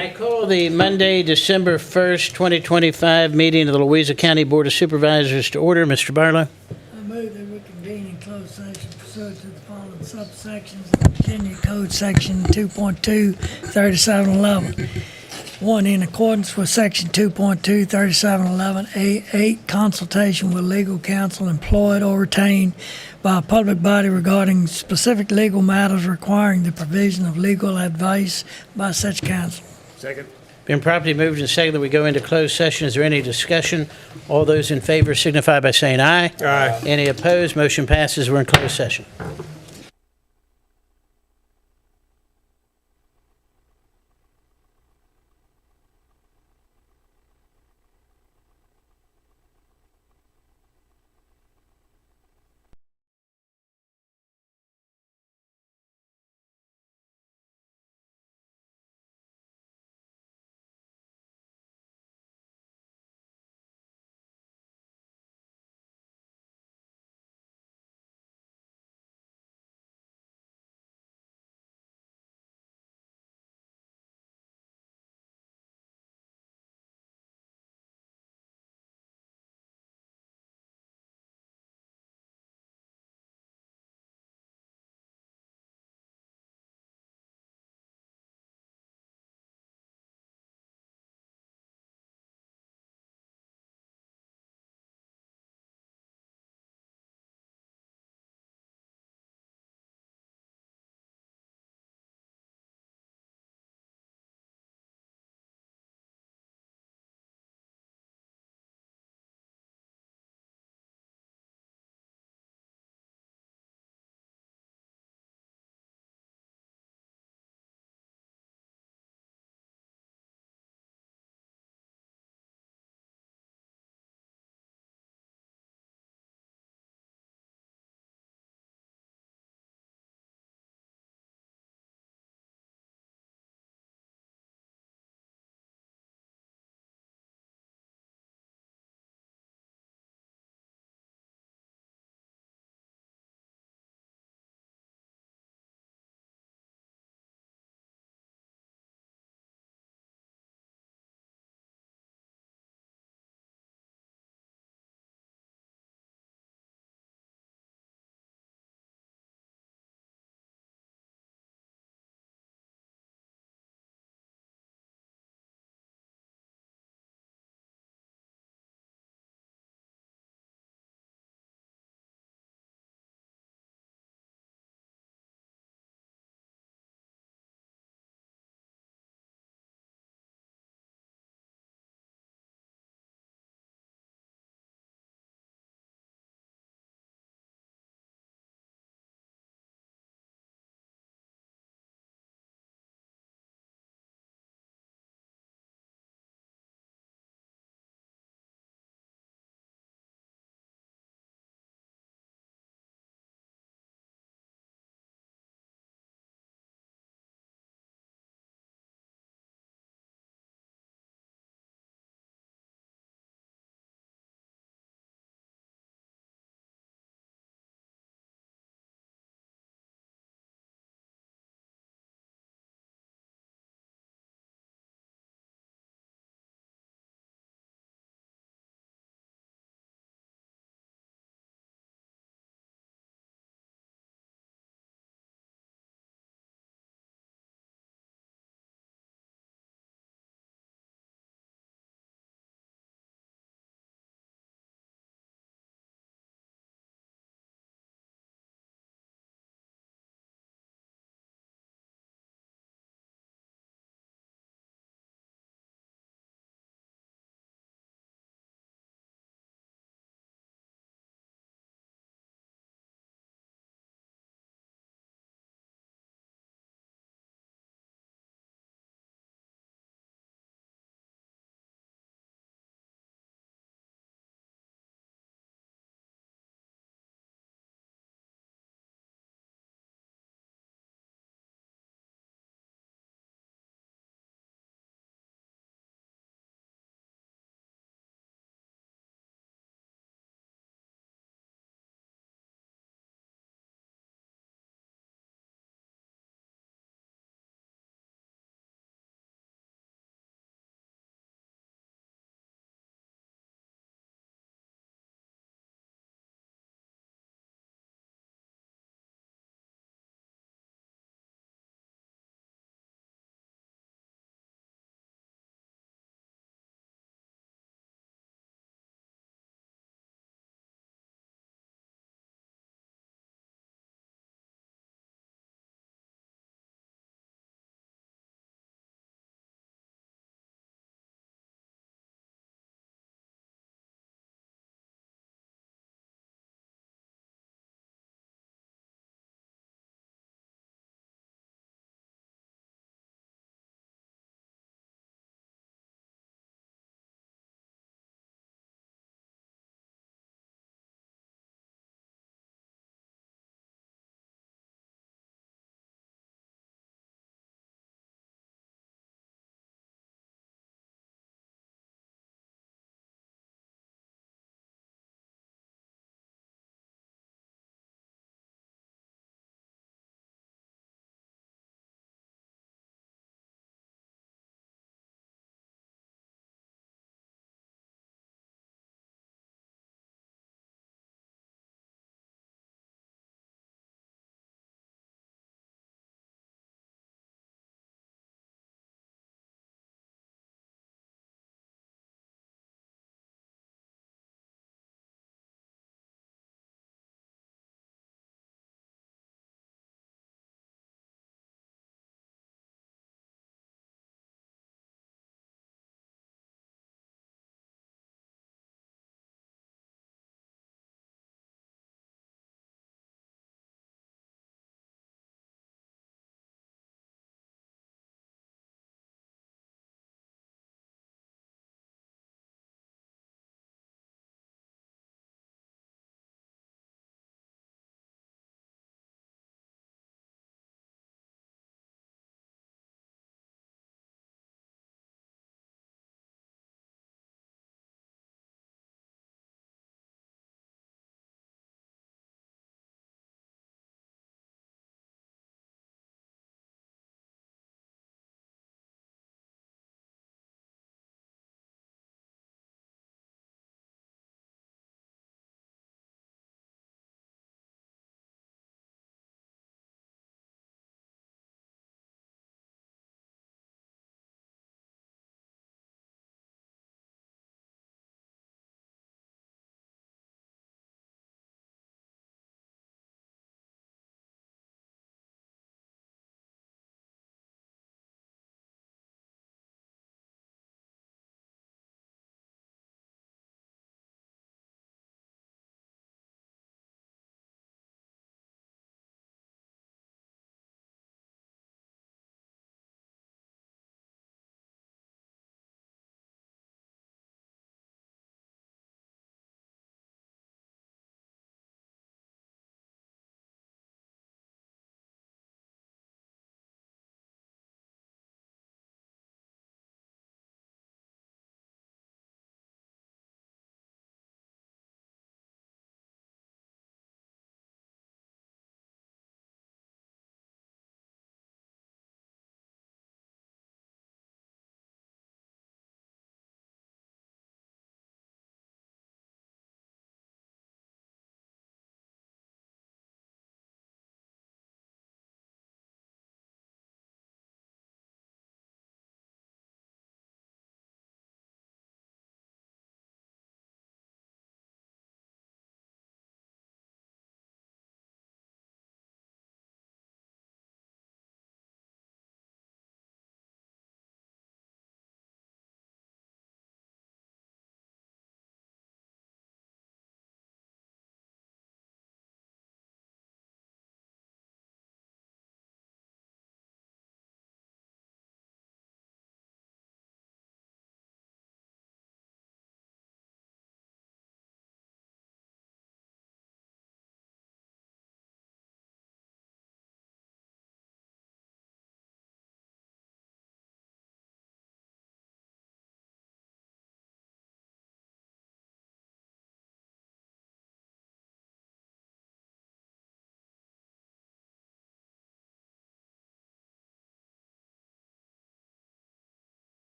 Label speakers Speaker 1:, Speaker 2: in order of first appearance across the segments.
Speaker 1: I call the Monday, December 1st, 2025 meeting of the Louisa County Board of Supervisors to order. Mr. Barlow.
Speaker 2: I move that we convene in closed session pursuant to the following subsections of Virginia Code Section 2.2, 3711. 1, in accordance with Section 2.2, 3711A8, consultation with legal counsel employed or retained by a public body regarding specific legal matters requiring the provision of legal advice by such counsel.
Speaker 3: Second.
Speaker 1: Been properly moved and seconded that we go into closed session. Is there any discussion? All those in favor signify by saying aye.
Speaker 3: Aye.
Speaker 1: Any opposed? Motion passes. We're in closed session.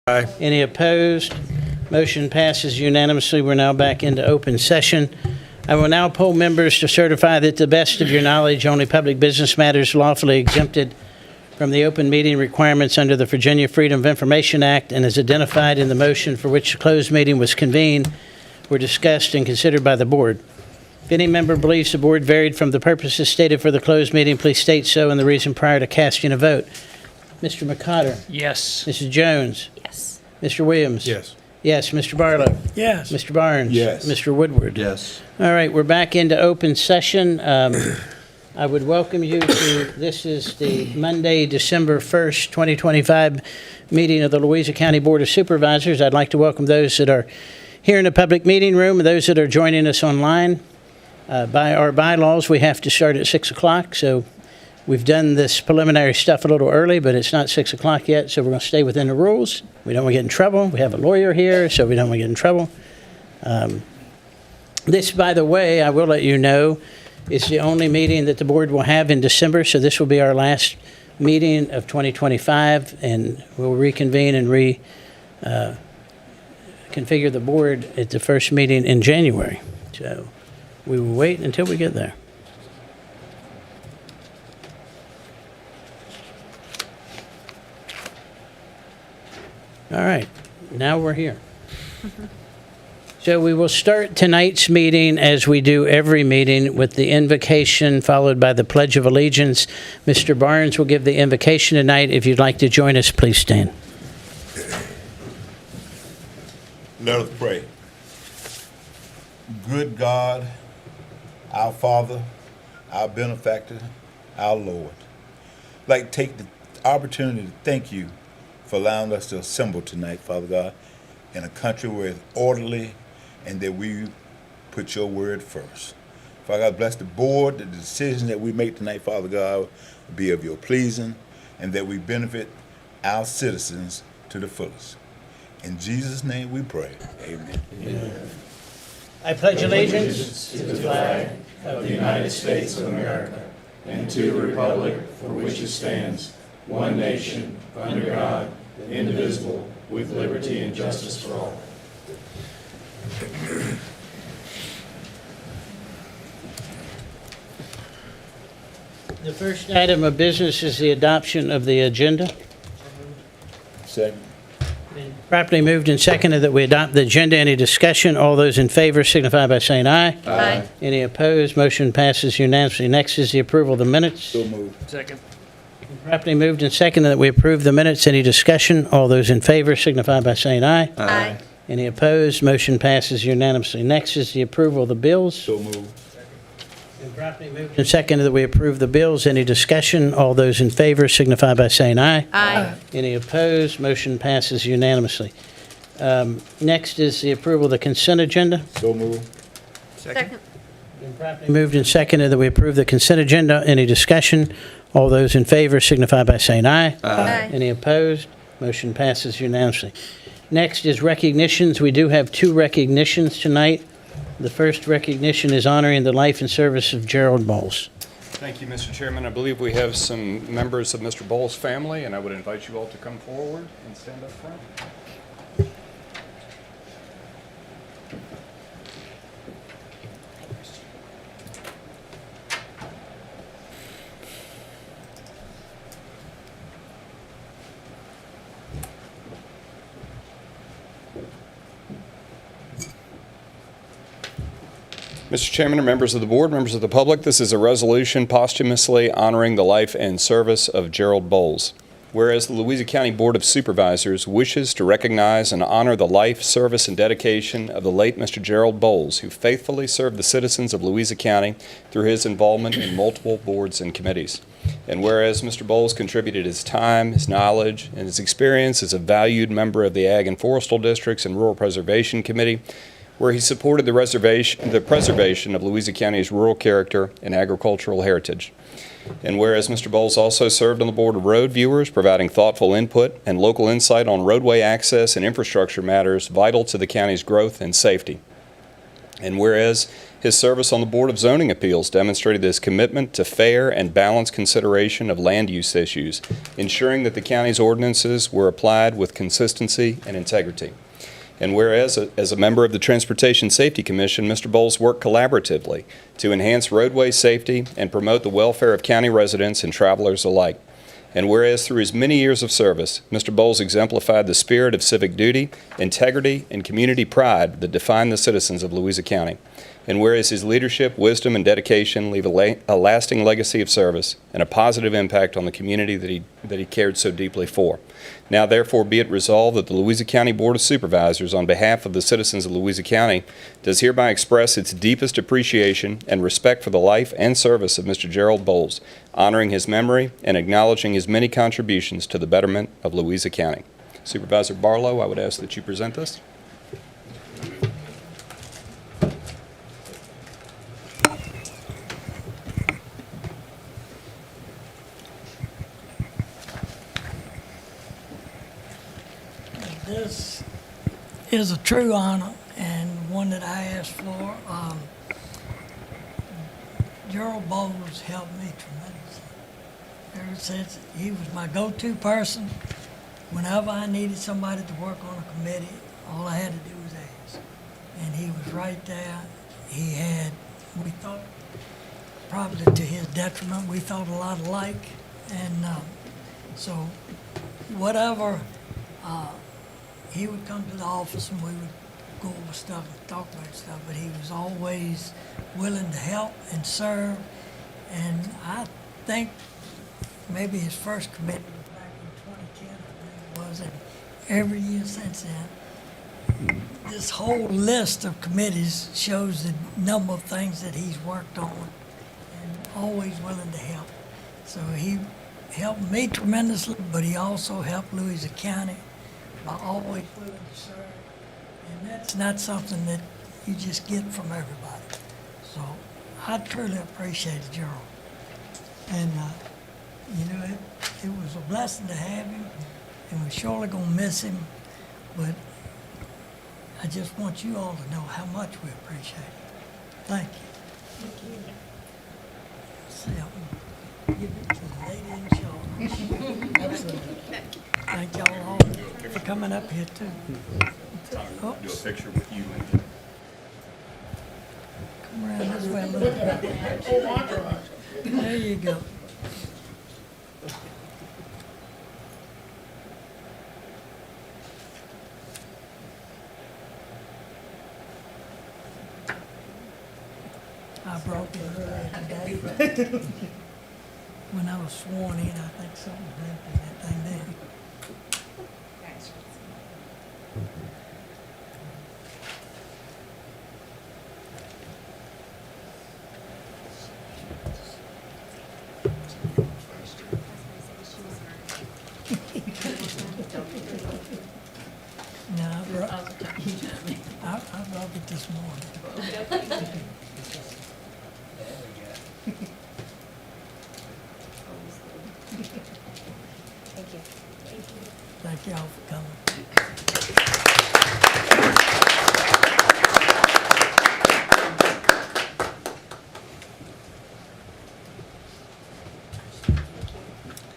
Speaker 3: Aye.
Speaker 1: Any opposed? Motion passes unanimously. We're now back into open session. I will now poll members to certify that, to the best of your knowledge, only public business matters lawfully exempted from the open meeting requirements under the Virginia Freedom of Information Act and as identified in the motion for which the closed meeting was convened were discussed and considered by the board. If any member believes the board varied from the purposes stated for the closed meeting, please state so and the reason prior to casting a vote. Mr. McCotter?
Speaker 4: Yes.
Speaker 1: Mrs. Jones?
Speaker 5: Yes.
Speaker 1: Mr. Williams?
Speaker 3: Yes.
Speaker 1: Yes. Mr. Barlow?
Speaker 2: Yes.
Speaker 1: Mr. Barnes?
Speaker 3: Yes.
Speaker 1: Mr. Woodward?
Speaker 3: Yes.
Speaker 1: All right, we're back into open session. I would welcome you to, this is the Monday, December 1st, 2025 meeting of the Louisa County Board of Supervisors. I'd like to welcome those that are here in the public meeting room and those that are joining us online. By our bylaws, we have to start at 6 o'clock, so we've done this preliminary stuff a little early, but it's not 6 o'clock yet, so we're going to stay within the rules. We don't want to get in trouble. We have a lawyer here, so we don't want to get in trouble. This, by the way, I will let you know, is the only meeting that the board will have in December, so this will be our last meeting of 2025, and we'll reconvene and configure the board at the first meeting in January. So we will wait until we get there. All right, now we're here. So we will start tonight's meeting as we do every meeting with the invocation followed by the Pledge of Allegiance. Mr. Barnes will give the invocation tonight. If you'd like to join us, please stand.
Speaker 3: Let us pray. Good God, our Father, our benefactor, our Lord, I'd like to take the opportunity to thank you for allowing us to assemble tonight, Father God, in a country where it's orderly and that we put your word first. Father God, bless the board, that the decisions that we make tonight, Father God, be of your pleasing, and that we benefit our citizens to the fullest. In Jesus' name we pray. Amen.
Speaker 1: Amen. I pledge allegiance to the flag of the United States of America
Speaker 6: and to the republic for which it stands, one nation, under God, indivisible, with liberty and justice for all.
Speaker 1: The first item of business is the adoption of the agenda.
Speaker 3: Second.
Speaker 1: Properly moved and seconded that we adopt the agenda. Any discussion? All those in favor signify by saying aye.
Speaker 5: Aye.
Speaker 1: Any opposed? Motion passes unanimously. Next is the approval of the minutes.
Speaker 3: So moved.
Speaker 4: Second.
Speaker 1: Properly moved and seconded that we approve the minutes. Any discussion? All those in favor signify by saying aye.
Speaker 5: Aye.
Speaker 1: Any opposed? Motion passes unanimously. Next is the approval of the bills.
Speaker 3: So moved.
Speaker 1: Properly moved and seconded that we approve the bills. Any discussion? All those in favor signify by saying aye.
Speaker 5: Aye.
Speaker 1: Any opposed? Motion passes unanimously. Next is the approval of the consent agenda.
Speaker 3: So moved.
Speaker 5: Second.
Speaker 1: Properly moved and seconded that we approve the consent agenda. Any discussion? All those in favor signify by saying aye.
Speaker 5: Aye.
Speaker 1: Any opposed? Motion passes unanimously. Next is recognitions. We do have two recognitions tonight. The first recognition is honoring the life and service of Gerald Bowles.
Speaker 6: Thank you, Mr. Chairman. I believe we have some members of Mr. Bowles' family, and I would invite you all to come forward and stand up front. Mr. Chairman and members of the board, members of the public, this is a resolution posthumously honoring the life and service of Gerald Bowles. Whereas the Louisa County Board of Supervisors wishes to recognize and honor the life, service, and dedication of the late Mr. Gerald Bowles, who faithfully served the citizens of Louisa County through his involvement in multiple boards and committees. And whereas Mr. Bowles contributed his time, his knowledge, and his experience as a valued member of the Ag and Forestal Districts and Rural Preservation Committee, where he supported the preservation of Louisa County's rural character and agricultural heritage. And whereas Mr. Bowles also served on the board of road viewers, providing thoughtful input and local insight on roadway access and infrastructure matters vital to the county's growth and safety. And whereas his service on the Board of Zoning Appeals demonstrated his commitment to fair and balanced consideration of land use issues, ensuring that the county's ordinances were applied with consistency and integrity. And whereas, as a member of the Transportation Safety Commission, Mr. Bowles worked collaboratively to enhance roadway safety and promote the welfare of county residents and travelers alike. And whereas through his many years of service, Mr. Bowles exemplified the spirit of civic duty, integrity, and community pride that define the citizens of Louisa County. And whereas his leadership, wisdom, and dedication leave a lasting legacy of service and a positive impact on the community that he cared so deeply for. Now, therefore, be it resolved that the Louisa County Board of Supervisors, on behalf of the citizens of Louisa County, does hereby express its deepest appreciation and respect for the life and service of Mr. Gerald Bowles, honoring his memory and acknowledging his many contributions to the betterment of Louisa County. Supervisor Barlow, I would ask that you present this.
Speaker 2: This is a true honor and one that I asked for. Gerald Bowles helped me tremendously. Ever since he was my go-to person, whenever I needed somebody to work on a committee, all I had to do was ask. And he was right there. We thought, probably to his detriment, we thought a lot alike. And so whatever, he would come to the office and we would go over stuff and talk about stuff, but he was always willing to help and serve. And I think maybe his first committee was back in 2010, I think it was, and every year since then. This whole list of committees shows the number of things that he's worked on and always willing to help. So he helped me tremendously, but he also helped Louisa County by always willing to serve. And that's not something that you just get from everybody. So I truly appreciate it, Gerald. And, it was a blessing to have him, and we're surely going to miss him, but I just want you all to know how much we appreciate it. Thank you. Thank you. See, I'm give it to the lady in charge. Absolutely. Thank y'all all for coming up here too.
Speaker 6: Do a
Speaker 2: Oops,
Speaker 6: picture with you and
Speaker 2: come around this way a little bit. There you go. I broke it earlier today. When I was sworn in, I think something happened to that thing there. No, I broke it this morning.
Speaker 4: Thank you.
Speaker 2: Thank y'all for coming.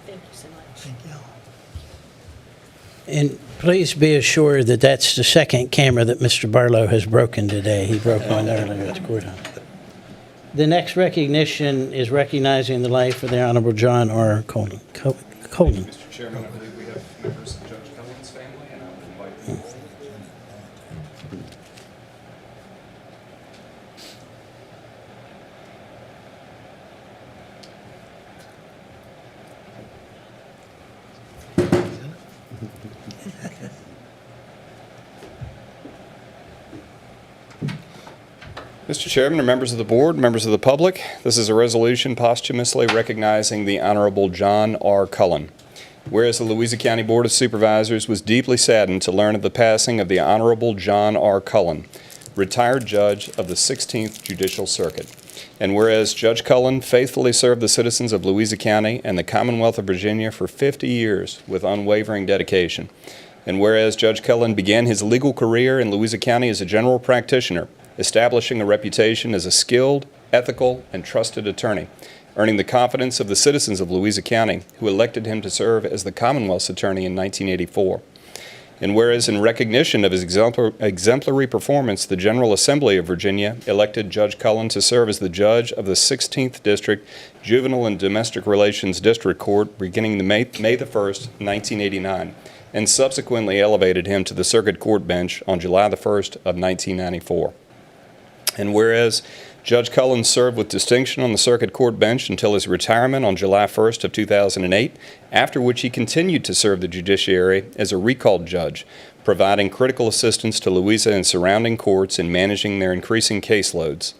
Speaker 4: Thank you so much.
Speaker 2: Thank y'all.
Speaker 1: And please be assured that that's the second camera that Mr. Barlow has broken today. He broke one earlier at the courthouse. The next recognition is recognizing the life of the Honorable John R. Colden.
Speaker 6: Mr. Chairman, I believe we have members of Judge Cullen's family, and I would invite them forward. Mr. Chairman and members of the board, members of the public, this is a resolution posthumously recognizing the Honorable John R. Cullen. Whereas the Louisa County Board of Supervisors was deeply saddened to learn of the passing of the Honorable John R. Cullen, retired judge of the 16th Judicial Circuit. And whereas Judge Cullen faithfully served the citizens of Louisa County and the Commonwealth of Virginia for 50 years with unwavering dedication. And whereas Judge Cullen began his legal career in Louisa County as a general practitioner, establishing a reputation as a skilled, ethical, and trusted attorney, earning the confidence of the citizens of Louisa County, who elected him to serve as the Commonwealth's attorney in 1984. And whereas in recognition of his exemplary performance, the General Assembly of Virginia elected Judge Cullen to serve as the judge of the 16th District Juvenile and Domestic Relations District Court beginning May the 1st, 1989, and subsequently elevated him to the Circuit Court bench on July the 1st of 1994. And whereas Judge Cullen served with distinction on the Circuit Court bench until his retirement on July 1st of 2008, after which he continued to serve the judiciary as a recalled judge, providing critical assistance to Louisa and surrounding courts in managing their increasing caseloads.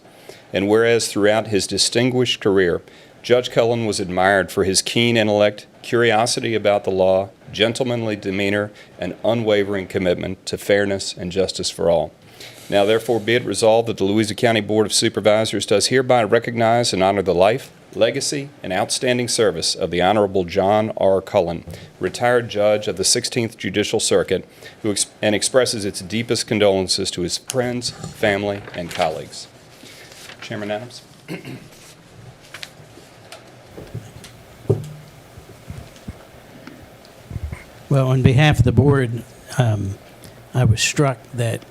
Speaker 6: And whereas throughout his distinguished career, Judge Cullen was admired for his keen intellect, curiosity about the law, gentlemanly demeanor, and unwavering commitment to fairness and justice for all. Now, therefore, be it resolved that the Louisa County Board of Supervisors does hereby recognize and honor the life, legacy, and outstanding service of the Honorable John R. Cullen, retired judge of the 16th Judicial Circuit, and expresses its deepest condolences to his friends, family, and colleagues. Chairman Adams.
Speaker 1: Well, on behalf of the board, I was struck that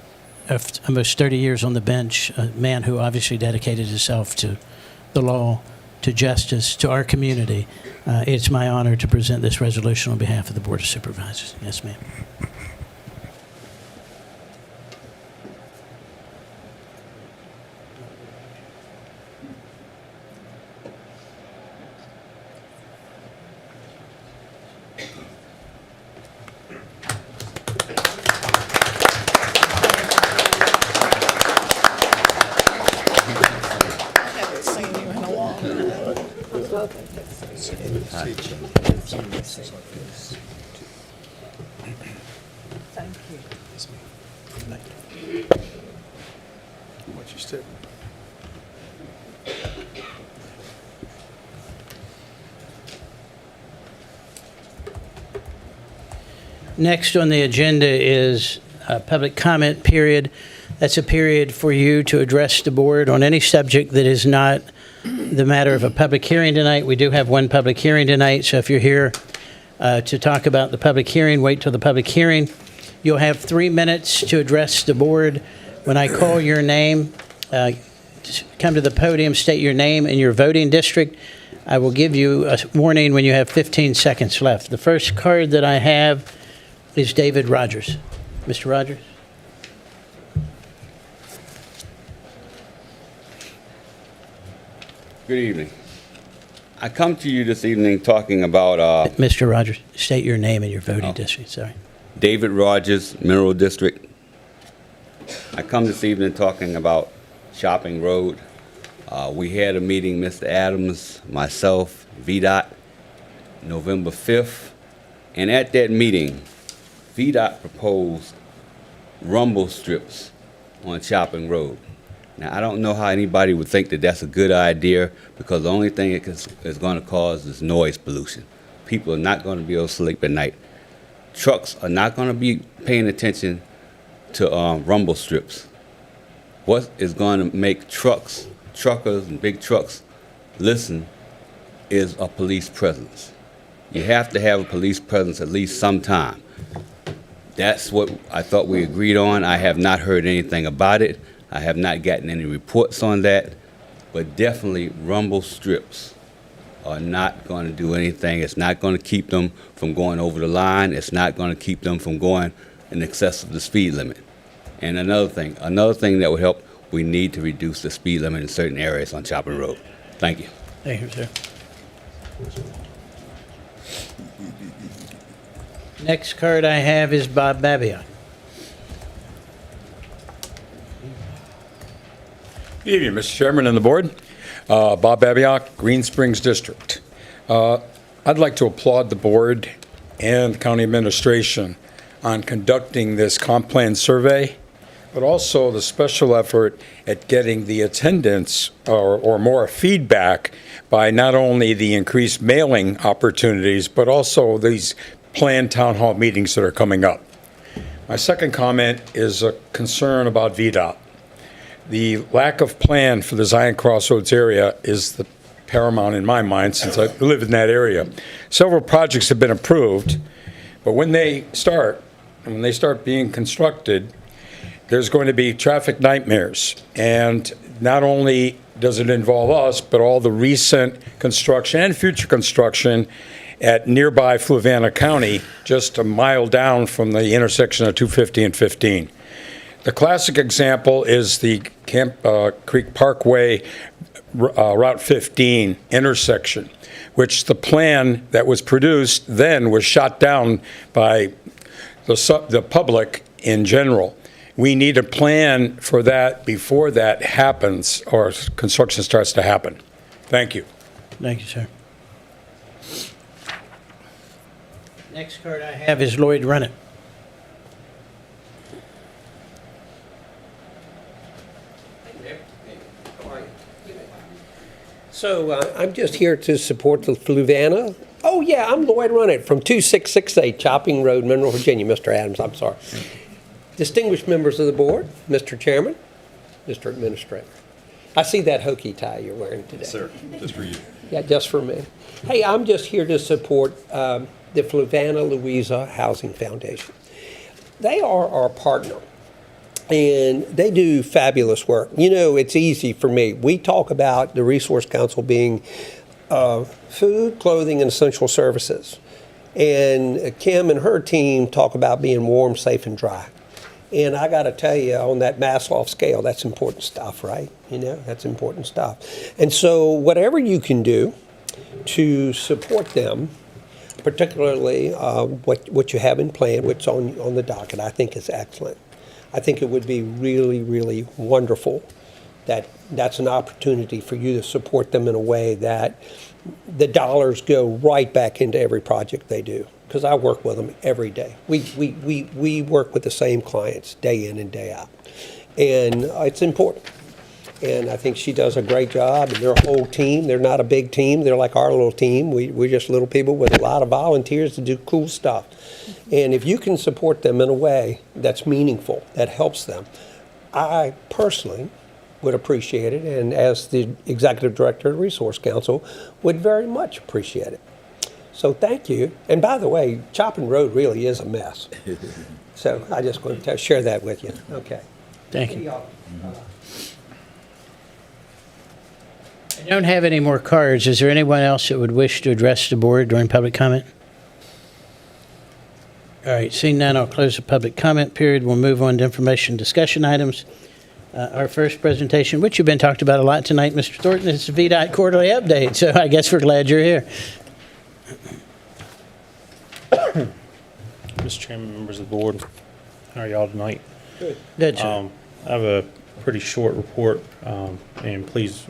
Speaker 1: after almost 30 years on the bench, a man who obviously dedicated himself to the law, to justice, to our community, it's my honor to present this resolution on behalf of the Board of Supervisors. Yes, ma'am. Next on the agenda is a public comment period. That's a period for you to address the board on any subject that is not the matter of a public hearing tonight. We do have one public hearing tonight, so if you're here to talk about the public hearing, wait till the public hearing. You'll have 3 minutes to address the board. When I call your name, just come to the podium, state your name and your voting district. I will give you a warning when you have 15 seconds left. The first card that I have is David Rogers. Mr. Rogers?
Speaker 5: Good evening. I come to you this evening talking about
Speaker 1: Mr. Rogers, state your name and your voting district, sorry.
Speaker 5: David Rogers, Mineral District. I come this evening talking about Shopping Road. We had a meeting, Mr. Adams, myself, VDOT, November 5th. And at that meeting, VDOT proposed rumble strips on Shopping Road. Now, I don't know how anybody would think that that's a good idea, because the only thing it is going to cause is noise pollution. People are not going to be able to sleep at night. Trucks are not going to be paying attention to rumble strips. What is going to make truckers and big trucks listen is a police presence. You have to have a police presence at least sometime. That's what I thought we agreed on. I have not heard anything about it. I have not gotten any reports on that, but definitely rumble strips are not going to do anything. It's not going to keep them from going over the line. It's not going to keep them from going in excess of the speed limit. And another thing that would help, we need to reduce the speed limit in certain areas on Shopping Road. Thank you.
Speaker 1: Thank you, sir. Next card I have is Bob Babiak.
Speaker 7: Good evening, Mr. Chairman and the board. Bob Babiak, Green Springs District. I'd like to applaud the board and the county administration on conducting this comp plan survey, but also the special effort at getting the attendance or more feedback by not only the increased mailing opportunities, but also these planned town hall meetings that are coming up. My second comment is a concern about VDOT. the lack of plan for the Zion Crossroads area is the paramount in my mind since I live in that area. Several projects have been approved, but when they start being constructed, there's going to be traffic nightmares. And not only does it involve us, but all the recent construction and future construction at nearby Fluvanna County, just a mile down from the intersection of 250 and 15. The classic example is the Camp Creek Parkway Route 15 intersection, which the plan that was produced then was shot down by the public in general. We need a plan for that before that happens or construction starts to happen. Thank you.
Speaker 1: Thank you, sir. Next card I have is Lloyd Runnett.
Speaker 8: So I'm just here to support the Fluvanna. Oh, yeah, I'm Lloyd Runnett from 2668 Chopping Road, Monroe, Virginia. Mr. Adams, I'm sorry. Distinguished members of the board, Mr. Chairman, Mr. Administrator. I see that hokey tie you're wearing today.
Speaker 6: Yes, sir. Just for you.
Speaker 8: Yeah, just for me. Hey, I'm just here to support the Fluvanna Louisa Housing Foundation. They are our partner, and they do fabulous work. You know, it's easy for me. We talk about the Resource Council being food, clothing, and essential services. And Kim and her team talk about being warm, safe, and dry. And I got to tell you, on that Maslow scale, that's important stuff, right? You know, that's important stuff. And so whatever you can do to support them, particularly what you have in plan, what's on the docket, I think is excellent. I think it would be really, really wonderful that that's an opportunity for you to support them in a way that the dollars go right back into every project they do. Because I work with them every day. We work with the same clients day in and day out. And it's important. And I think she does a great job, and their whole team. They're not a big team. They're like our little team. We're just little people with a lot of volunteers to do cool stuff. And if you can support them in a way that's meaningful, that helps them, I personally would appreciate it, and as the Executive Director of the Resource Council, would very much appreciate it. So thank you. And by the way, Chopping Road really is a mess. So I just want to share that with you. Okay.
Speaker 1: Thank you. I don't have any more cards. Is there anyone else that would wish to address the board during public comment? All right, seeing none, I'll close the public comment period. We'll move on to information discussion items. Our first presentation, which you've been talked about a lot tonight, Mr. Thornton, is the VDOT quarterly update. So I guess we're glad you're here.
Speaker 9: Mr. Chairman, members of the board, how are y'all tonight?
Speaker 1: Good, sir.
Speaker 9: I have a pretty short report, and please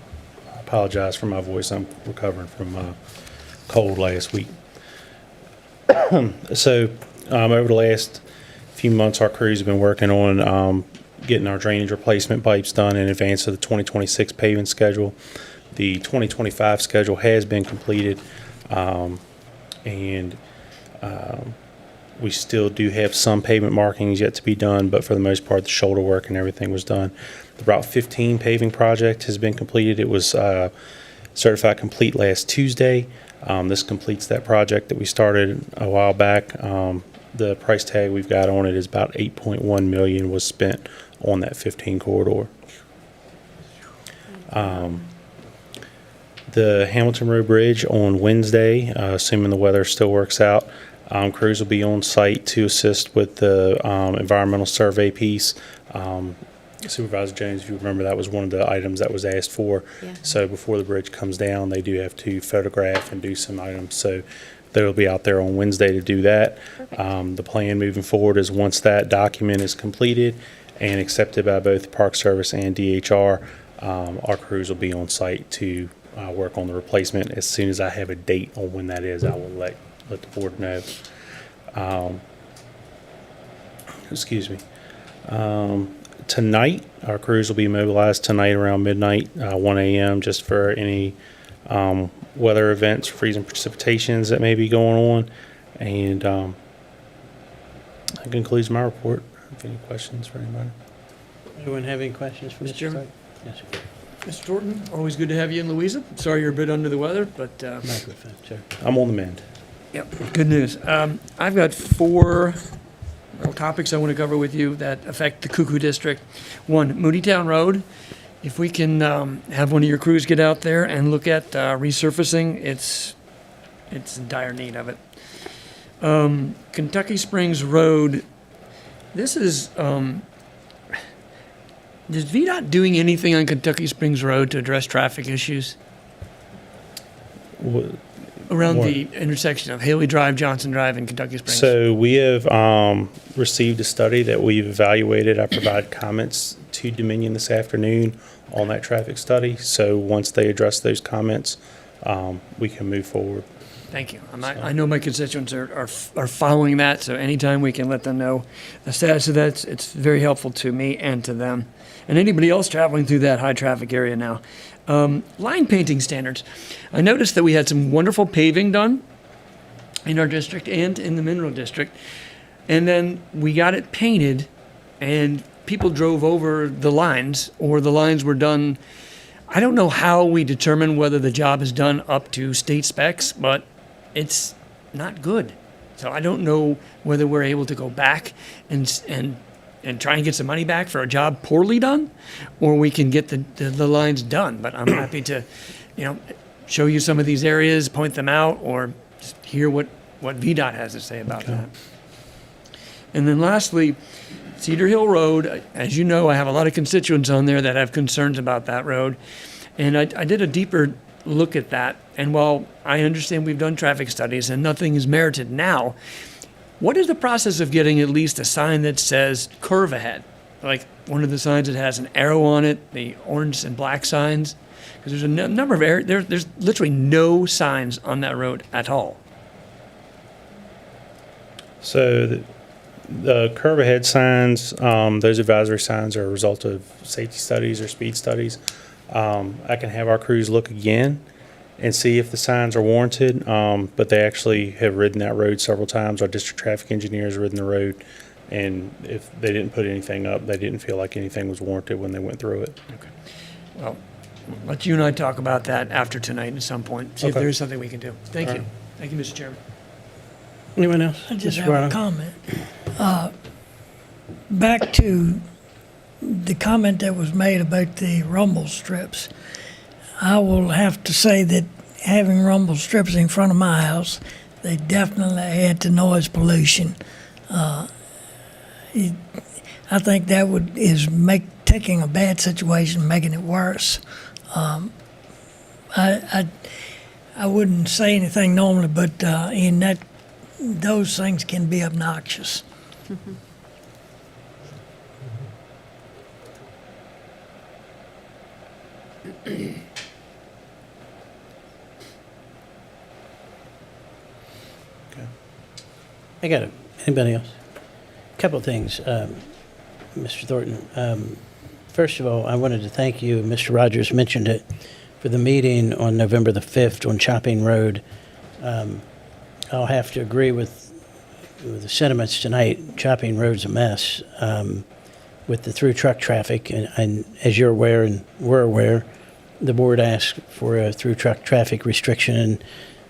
Speaker 9: apologize for my voice. I'm recovering from a cold last week. So over the last few months, our crews have been working on getting our drainage replacement pipes done in advance of the 2026 paving schedule. The 2025 schedule has been completed, and we still do have some pavement markings yet to be done, but for the most part, the shoulder work and everything was done. The Route 15 paving project has been completed. It was certified complete last Tuesday. This completes that project that we started a while back. The price tag we've got on it is about $8.1 million was spent on that 15 corridor. The Hamilton Road Bridge on Wednesday, assuming the weather still works out, crews will be on site to assist with the environmental survey piece. Supervisor Jones, if you remember, that was one of the items that was asked for.
Speaker 4: Yeah.
Speaker 9: So before the bridge comes down, they do have to photograph and do some items. So they'll be out there on Wednesday to do that. The plan moving forward is once that document is completed and accepted by both the Park Service and DHR, our crews will be on site to work on the replacement. As soon as I have a date on when that is, I will let the board know. Excuse me. Tonight, our crews will be mobilized tonight around midnight, 1 a.m., just for any weather events, freezing precipitations that may be going on. And that concludes my report. If any questions for anybody?
Speaker 1: Anyone have any questions for
Speaker 10: Mr.
Speaker 1: Mr.
Speaker 10: Chairman?
Speaker 1: Thornton? Yes, sir.
Speaker 10: Mr. Thornton, always good to have you in Louisa. Sorry you're a bit under the weather, but
Speaker 1: Microphone, sir.
Speaker 9: I'm on the mend.
Speaker 10: yep, good news. I've got 4 little topics I want to cover with you that affect the Cuckoo District. One, Moodytown Road. If we can have one of your crews get out there and look at resurfacing, it's in dire need of it. Kentucky Springs Road. This is. Is VDOT doing anything on Kentucky Springs Road to address traffic issues
Speaker 9: Wha-
Speaker 10: around
Speaker 9: What?
Speaker 10: the intersection of Haley Drive, Johnson Drive, and Kentucky Springs?
Speaker 9: So we have received a study that we've evaluated. I provide comments to Dominion this afternoon on that traffic study. So once they address those comments, we can move forward.
Speaker 10: Thank you. I know my constituents are following that, so anytime we can let them know the status of that, it's very helpful to me and to them. And anybody else traveling through that high-traffic area now. Line painting standards. I noticed that we had some wonderful paving done in our district and in the Mineral District. And then we got it painted, and people drove over the lines, or the lines were done. I don't know how we determine whether the job is done up to state specs, but it's not good. So I don't know whether we're able to go back and try and get some money back for a job poorly done, or we can get the lines done. But I'm happy to, show you some of these areas, point them out, or just hear what VDOT has to say about that. And then lastly, Cedar Hill Road. As you know, I have a lot of constituents on there that have concerns about that road. And I did a deeper look at that. And while I understand we've done traffic studies and nothing is merited now, what is the process of getting at least a sign that says curve ahead? Like one of the signs that has an arrow on it, the orange and black signs? Because there's a number of areas, there's literally no signs on that road at all.
Speaker 9: So the curve ahead signs, those advisory signs are a result of safety studies or speed studies. I can have our crews look again and see if the signs are warranted, but they actually have ridden that road several times. Our district traffic engineers ridden the road, and if they didn't put anything up, they didn't feel like anything was warranted when they went through it.
Speaker 10: Okay. Well, let you and I talk about that after tonight at some point, see if
Speaker 9: Okay.
Speaker 10: there is something we can do. Thank
Speaker 9: All
Speaker 10: you.
Speaker 9: right.
Speaker 10: Thank you, Mr. Chairman.
Speaker 1: Anyone else?
Speaker 2: I just
Speaker 1: Mr.
Speaker 2: have a
Speaker 1: Barlow?
Speaker 2: comment. Back to the comment that was made about the rumble strips. I will have to say that having rumble strips in front of my house, they definitely add to noise pollution. I think that is taking a bad situation, making it worse. I wouldn't say anything normally, but in that, those things can be obnoxious.
Speaker 1: I got it. Anybody else? Couple of things, Mr. Thornton. First of all, I wanted to thank you. Mr. Rogers mentioned it for the meeting on November the 5th on Chopping Road. I'll have to agree with the sentiments tonight. Chopping Road's a mess with the through truck traffic, and as you're aware and we're aware, the board asked for a through truck traffic restriction, and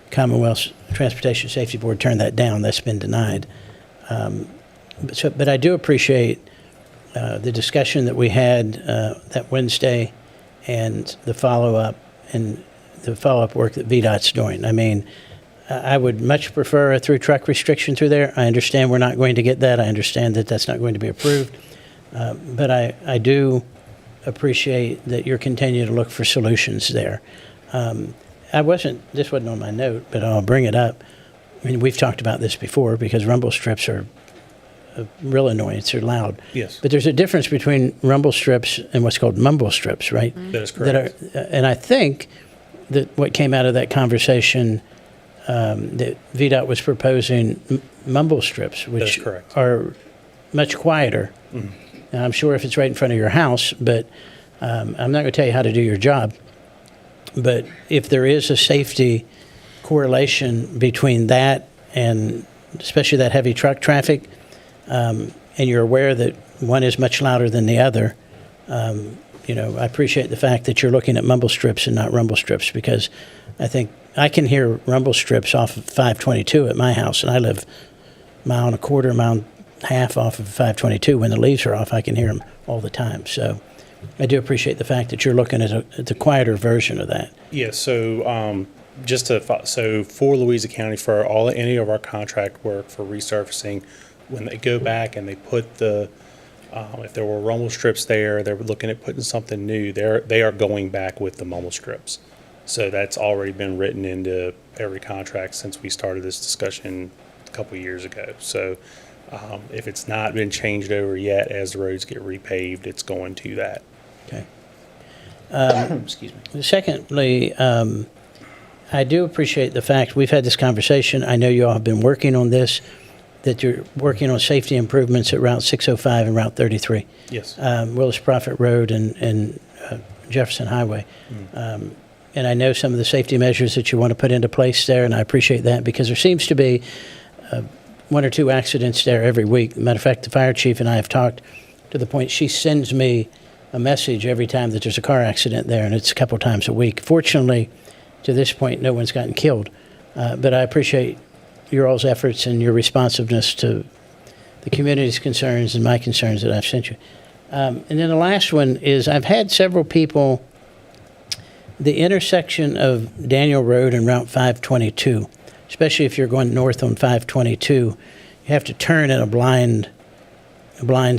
Speaker 1: Commonwealth's Transportation Safety Board turned that down. That's been denied. But I do appreciate the discussion that we had that Wednesday and the follow-up work that VDOT's doing. I mean, I would much prefer a through truck restriction through there. I understand we're not going to get that. I understand that that's not going to be approved. But I do appreciate that you're continuing to look for solutions there. This wasn't on my note, but I'll bring it up. I mean, we've talked about this before because rumble strips are a real annoyance. They're loud.
Speaker 9: Yes.
Speaker 1: But there's a difference between rumble strips and what's called mumble strips, right?
Speaker 9: That is correct.
Speaker 1: And I think that what came out of that conversation, that VDOT was proposing mumble strips, which
Speaker 9: correct.
Speaker 1: are much quieter. Now, I'm sure if it's right in front of your house, but I'm not going to tell you how to do your job. But if there is a safety correlation between that and especially that heavy truck traffic, and you're aware that one is much louder than the other, I appreciate the fact that you're looking at mumble strips and not rumble strips, because I think I can hear rumble strips off of 522 at my house, and I live a mile and a quarter, mile and a half off of 522. When the leaves are off, I can hear them all the time. So I do appreciate the fact that you're looking at the quieter version of that.
Speaker 9: Yeah, so so for Louisa County, for any of our contract work for resurfacing, when they go back and they put if there were rumble strips there, they're looking at putting something new. They are going back with the rumble strips. So that's already been written into every contract since we started this discussion a couple of years ago. So if it's not been changed over yet, as the roads get repaved, it's going to that.
Speaker 1: Okay.
Speaker 9: Excuse me.
Speaker 1: Secondly, I do appreciate the fact we've had this conversation. I know you all have been working on this, that you're working on safety improvements at Route 605 and Route 33.
Speaker 9: Yes.
Speaker 1: Willis Prophet Road and Jefferson Highway. And I know some of the safety measures that you want to put into place there, and I appreciate that, because there seems to be one or two accidents there every week. Matter of fact, the fire chief and I have talked to the point she sends me a message every time that there's a car accident there, and it's a couple times a week. Fortunately, to this point, no one's gotten killed. But I appreciate your all's efforts and your responsiveness to the community's concerns and my concerns that I've sent you. And then the last one is I've had several people, the intersection of Daniel Road and Route 522, especially if you're going north on 522, you have to turn in a blind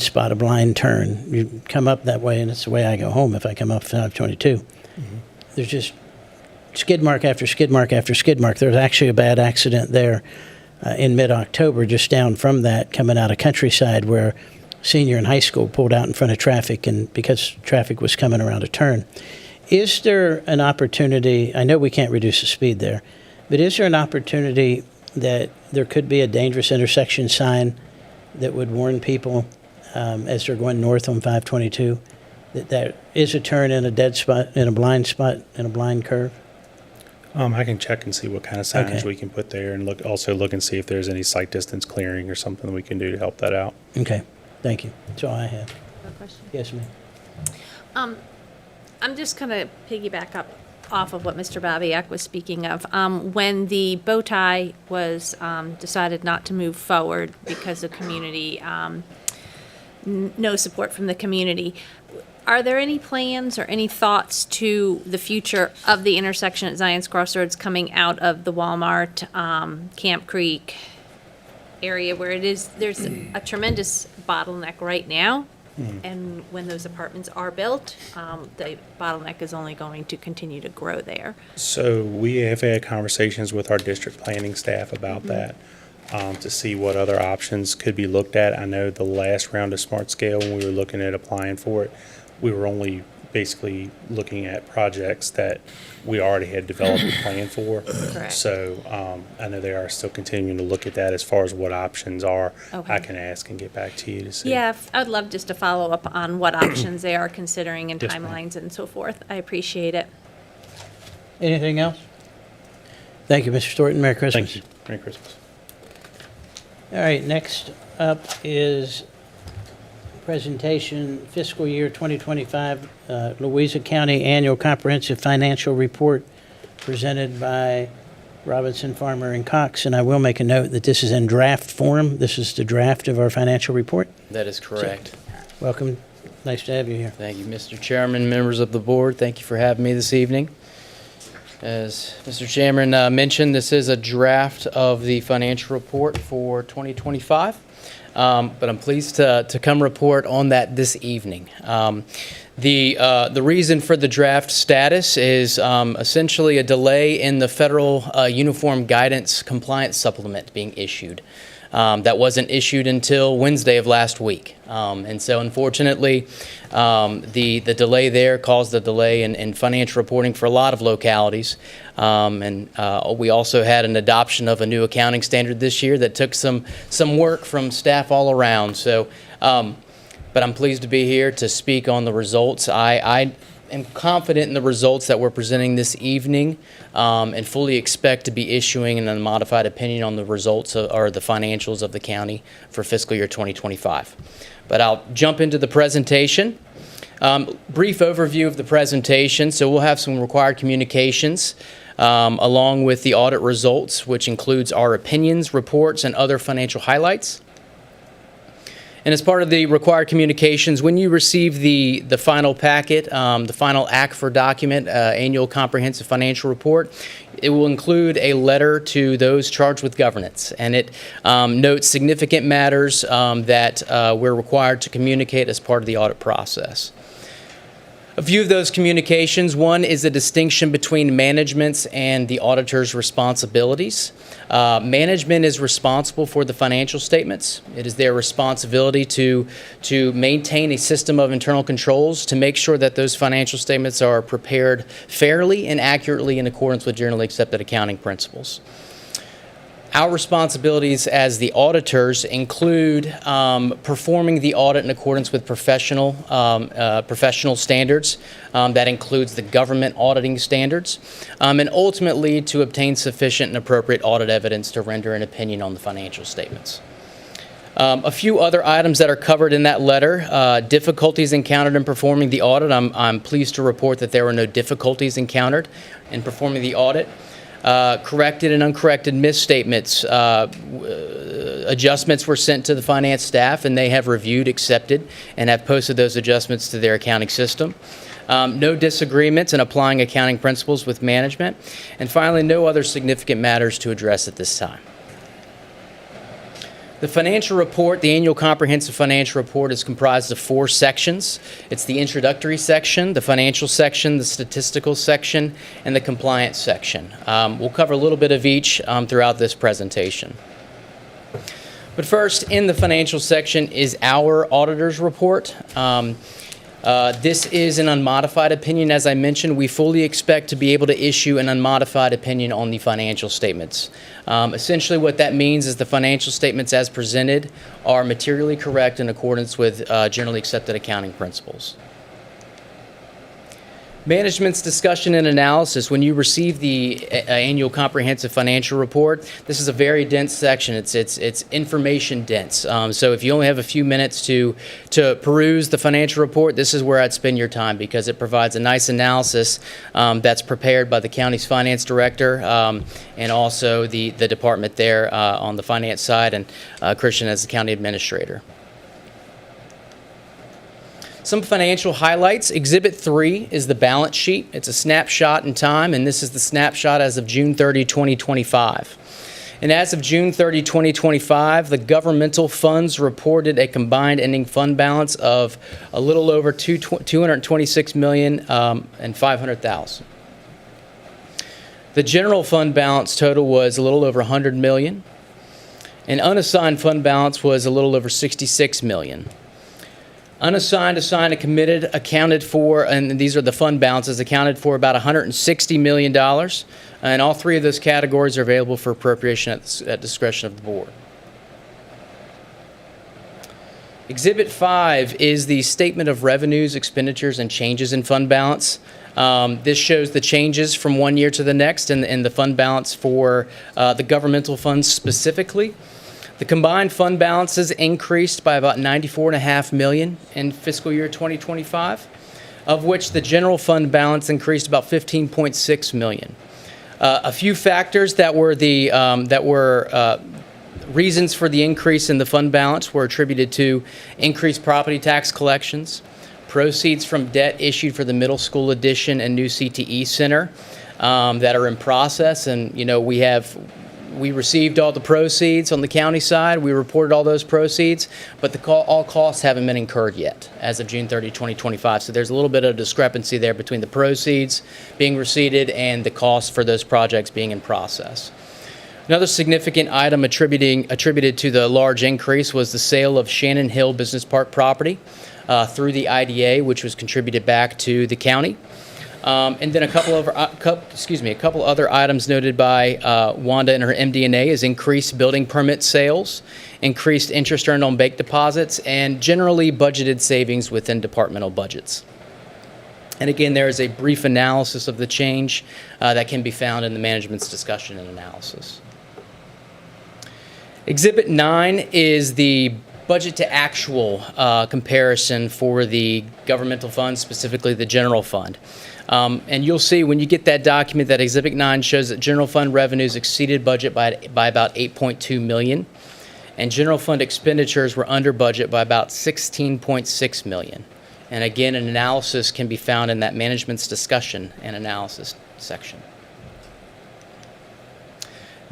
Speaker 1: spot, a blind turn. You come up that way, and it's the way I go home if I come up 522. There's just skid mark after skid mark after skid mark. There was actually a bad accident there in mid-October, just down from that, coming out of Countryside, where a senior in high school pulled out in front of traffic, and because traffic was coming around a turn. Is there an opportunity, I know we can't reduce the speed there, but is there an opportunity that there could be a dangerous intersection sign that would warn people as they're going north on 522 that there is a turn in a dead spot, in a blind curve?
Speaker 9: I can check and see what kind of signage
Speaker 1: Okay.
Speaker 9: we can put there, and look and see if there's any sight distance clearing or something we can do to help that out.
Speaker 1: Okay, thank you. That's all I have.
Speaker 4: No question.
Speaker 1: Yes, ma'am.
Speaker 4: I'm just going to piggyback up off of what Mr. Babiak was speaking of. When the bow tie was decided not to move forward because of community, no support from the community, are there any plans or any thoughts to the future of the intersection at Zion's Crossroads coming out of the Walmart, Camp Creek area where there's a tremendous bottleneck right now? And when those apartments are built, the bottleneck is only going to continue to grow there.
Speaker 9: So we have had conversations with our district planning staff about that, to see what other options could be looked at. I know the last round of Smart Scale, when we were looking at applying for it, we were only basically looking at projects that we already had developed a plan for.
Speaker 4: Correct.
Speaker 9: So I know they are still continuing to look at that as far as what options are.
Speaker 4: Okay.
Speaker 9: I can ask and get back to you to see.
Speaker 4: Yeah, I'd love just to follow up on what options they are considering and
Speaker 9: Yes, ma'am.
Speaker 4: timelines and so forth. I appreciate it.
Speaker 1: Anything else? Thank you, Mr. Thornton. Merry Christmas.
Speaker 9: Thank you. Merry Christmas.
Speaker 1: All right, next up is presentation fiscal year 2025 Louisa County Annual Comprehensive Financial Report presented by Robinson, Farmer, and Cox. And I will make a note that this is in draft form. This is the draft of our financial report.
Speaker 11: That is correct.
Speaker 1: Welcome. Nice to have you here.
Speaker 11: Thank you, Mr. Chairman, members of the board. Thank you for having me this evening. As Mr. Chairman mentioned, this is a draft of the financial report for 2025. But I'm pleased to come report on that this evening. The reason for the draft status is essentially a delay in the federal Uniform Guidance Compliance Supplement being issued. That wasn't issued until Wednesday of last week. And so unfortunately, the delay there caused a delay in financial reporting for a lot of localities. And we also had an adoption of a new accounting standard this year that took some work from staff all around. So, but I'm pleased to be here to speak on the results. I am confident in the results that we're presenting this evening, and fully expect to be issuing an unmodified opinion on the results or the financials of the county for fiscal year 2025. But I'll jump into the presentation. Brief overview of the presentation. So we'll have some required communications along with the audit results, which includes our opinions, reports, and other financial highlights. And as part of the required communications, when you receive the final packet, the final ACFR document, Annual Comprehensive Financial Report, it will include a letter to those charged with governance. And it notes significant matters that we're required to communicate as part of the audit process. A few of those communications. One is the distinction between management's and the auditor's responsibilities. Management is responsible for the financial statements. It is their responsibility to maintain a system of internal controls to make sure that those financial statements are prepared fairly and accurately in accordance with generally accepted accounting principles. Our responsibilities as the auditors include performing the audit in accordance with professional standards. That includes the government auditing standards, and ultimately to obtain sufficient and appropriate audit evidence to render an opinion on the financial statements. A few other items that are covered in that letter. Difficulties encountered in performing the audit. I'm pleased to report that there were no difficulties encountered in performing the audit. Corrected and uncorrected misstatements. Adjustments were sent to the finance staff, and they have reviewed, accepted, and have posted those adjustments to their accounting system. No disagreements in applying accounting principles with management. And finally, no other significant matters to address at this time. The financial report, the annual comprehensive financial report, is comprised of 4 sections. It's the introductory section, the financial section, the statistical section, and the compliance section. We'll cover a little bit of each throughout this presentation. But first, in the financial section is our auditor's report. This is an unmodified opinion. As I mentioned, we fully expect to be able to issue an unmodified opinion on the financial statements. Essentially what that means is the financial statements as presented are materially correct in accordance with generally accepted accounting principles. Management's discussion and analysis. When you receive the annual comprehensive financial report, this is a very dense section. It's information dense. So if you only have a few minutes to peruse the financial report, this is where I'd spend your time, because it provides a nice analysis that's prepared by the county's finance director and also the department there on the finance side, and Christian as the county administrator. Some financial highlights. Exhibit 3 is the balance sheet. It's a snapshot in time, and this is the snapshot as of June 30, 2025. And as of June 30, 2025, the governmental funds reported a combined ending fund balance of a little over $226,500,000. The general fund balance total was a little over $100 million, and unassigned fund balance was a little over $66 million. Unassigned, assigned, and committed accounted for, and these are the fund balances, accounted for about $160 million. And all 3 of those categories are available for appropriation at discretion of the board. Exhibit 5 is the statement of revenues, expenditures, and changes in fund balance. This shows the changes from one year to the next in the fund balance for the governmental funds specifically. The combined fund balances increased by about $94.5 million in fiscal year 2025, of which the general fund balance increased about $15.6 million. A few factors that were reasons for the increase in the fund balance were attributed to increased property tax collections, proceeds from debt issued for the middle school addition and new CTE center that are in process, and we received all the proceeds on the county side. We reported all those proceeds, but all costs haven't been incurred yet as of June 30, 2025. So there's a little bit of discrepancy there between the proceeds being received and the costs for those projects being in process. Another significant item attributed to the large increase was the sale of Shannon Hill Business Park property through the IDA, which was contributed back to the county. And then a couple other items noted by Wanda in her MD&A is increased building permit sales, increased interest earned on bank deposits, and generally budgeted savings within departmental budgets. And again, there is a brief analysis of the change that can be found in the management's discussion and analysis. Exhibit 9 is the budget to actual comparison for the governmental funds, specifically the general fund. And you'll see when you get that document that Exhibit 9 shows that general fund revenues exceeded budget by about $8.2 million, and general fund expenditures were under budget by about $16.6 million. And again, an analysis can be found in that management's discussion and analysis section.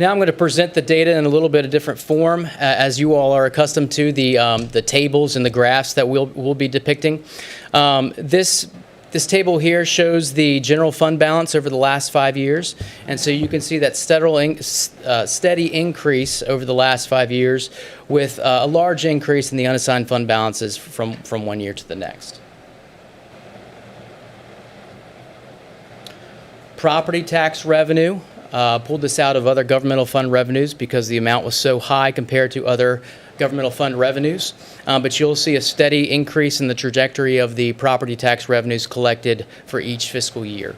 Speaker 11: Now I'm going to present the data in a little bit of different form, as you all are accustomed to, the tables and the graphs that we'll be depicting. This table here shows the general fund balance over the last 5 years, and so you can see that steady increase over the last 5 years, with a large increase in the unassigned fund balances from 1 year to the next. Property tax revenue. Pulled this out of other governmental fund revenues because the amount was so high compared to other governmental fund revenues. But you'll see a steady increase in the trajectory of the property tax revenues collected for each fiscal year.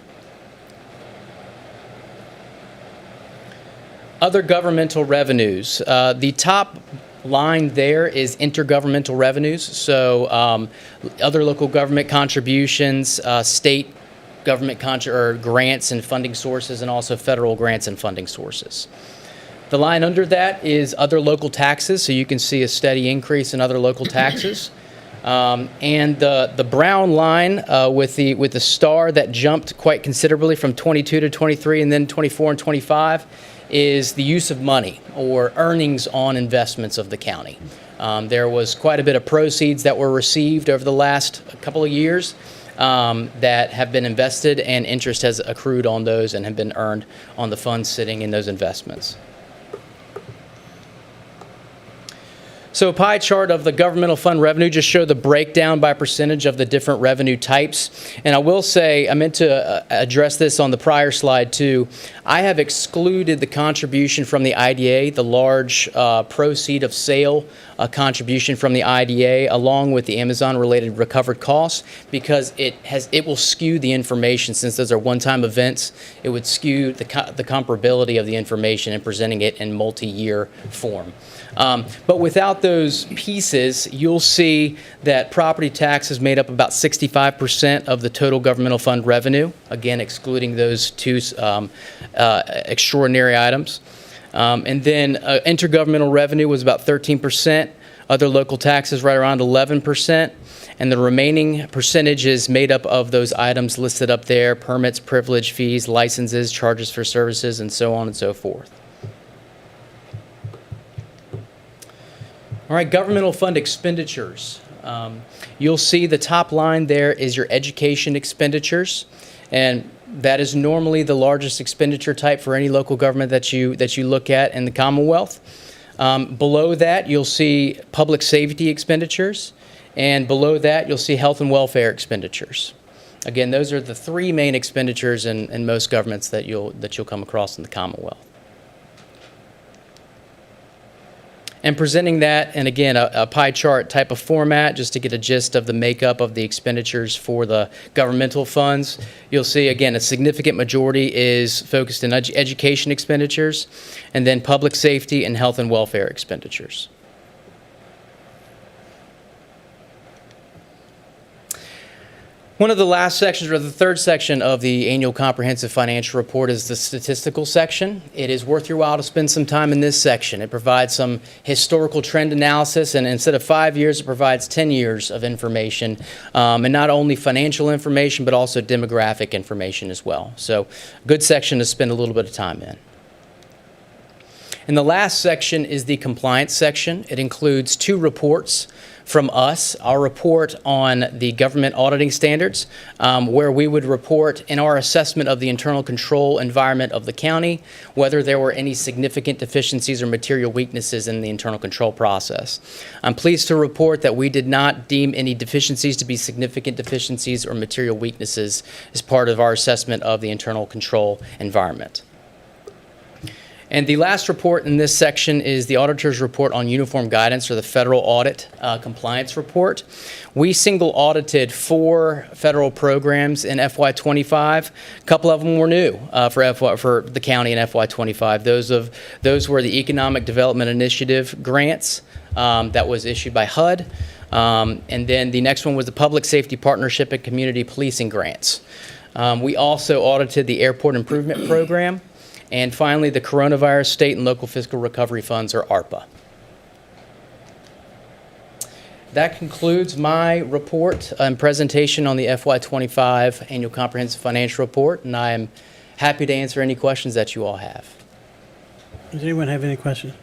Speaker 11: Other governmental revenues. The top line there is intergovernmental revenues. So other local government contributions, state government grants and funding sources, and also federal grants and funding sources. The line under that is other local taxes, so you can see a steady increase in other local taxes. And the brown line with the star that jumped quite considerably from 22 to 23 and then 24 and 25 is the use of money or earnings on investments of the county. There was quite a bit of proceeds that were received over the last couple of years that have been invested, and interest has accrued on those and have been earned on the funds sitting in those investments. So a pie chart of the governmental fund revenue just show the breakdown by percentage of the different revenue types. And I will say, I meant to address this on the prior slide too. I have excluded the contribution from the IDA, the large proceed of sale contribution from the IDA, along with the Amazon-related recovered costs, because it will skew the information. Since those are one-time events, it would skew the comparability of the information and presenting it in multi-year form. But without those pieces, you'll see that property taxes made up about 65% of the total governmental fund revenue, again excluding those two extraordinary items. And then intergovernmental revenue was about 13%, other local taxes right around 11%, and the remaining percentage is made up of those items listed up there: permits, privilege fees, licenses, charges for services, and so on and so forth. All right, governmental fund expenditures. You'll see the top line there is your education expenditures, and that is normally the largest expenditure type for any local government that you look at in the Commonwealth. Below that, you'll see public safety expenditures, and below that, you'll see health and welfare expenditures. Again, those are the three main expenditures in most governments that you'll come across in the Commonwealth. And presenting that, and again, a pie chart type of format, just to get a gist of the makeup of the expenditures for the governmental funds. You'll see, again, a significant majority is focused in education expenditures, and then public safety and health and welfare expenditures. One of the last sections, or the third section of the annual comprehensive financial report, is the statistical section. It is worth your while to spend some time in this section. It provides some historical trend analysis, and instead of 5 years, it provides 10 years of information, and not only financial information, but also demographic information as well. So, good section to spend a little bit of time in. And the last section is the compliance section. It includes 2 reports from us, our report on the government auditing standards, where we would report in our assessment of the internal control environment of the county, whether there were any significant deficiencies or material weaknesses in the internal control process. I'm pleased to report that we did not deem any deficiencies to be significant deficiencies or material weaknesses as part of our assessment of the internal control environment. And the last report in this section is the auditor's report on uniform guidance, or the federal audit compliance report. We single audited 4 federal programs in FY25. A couple of them were new for the county in FY25. Those were the Economic Development Initiative grants, that was issued by HUD. And then the next one was the Public Safety Partnership and Community Policing Grants. We also audited the Airport Improvement Program. And finally, the Coronavirus State and Local Fiscal Recovery Funds, or ARPA. That concludes my report and presentation on the FY25 Annual Comprehensive Financial Report, and I am happy to answer any questions that you all have.
Speaker 1: Does anyone have any questions?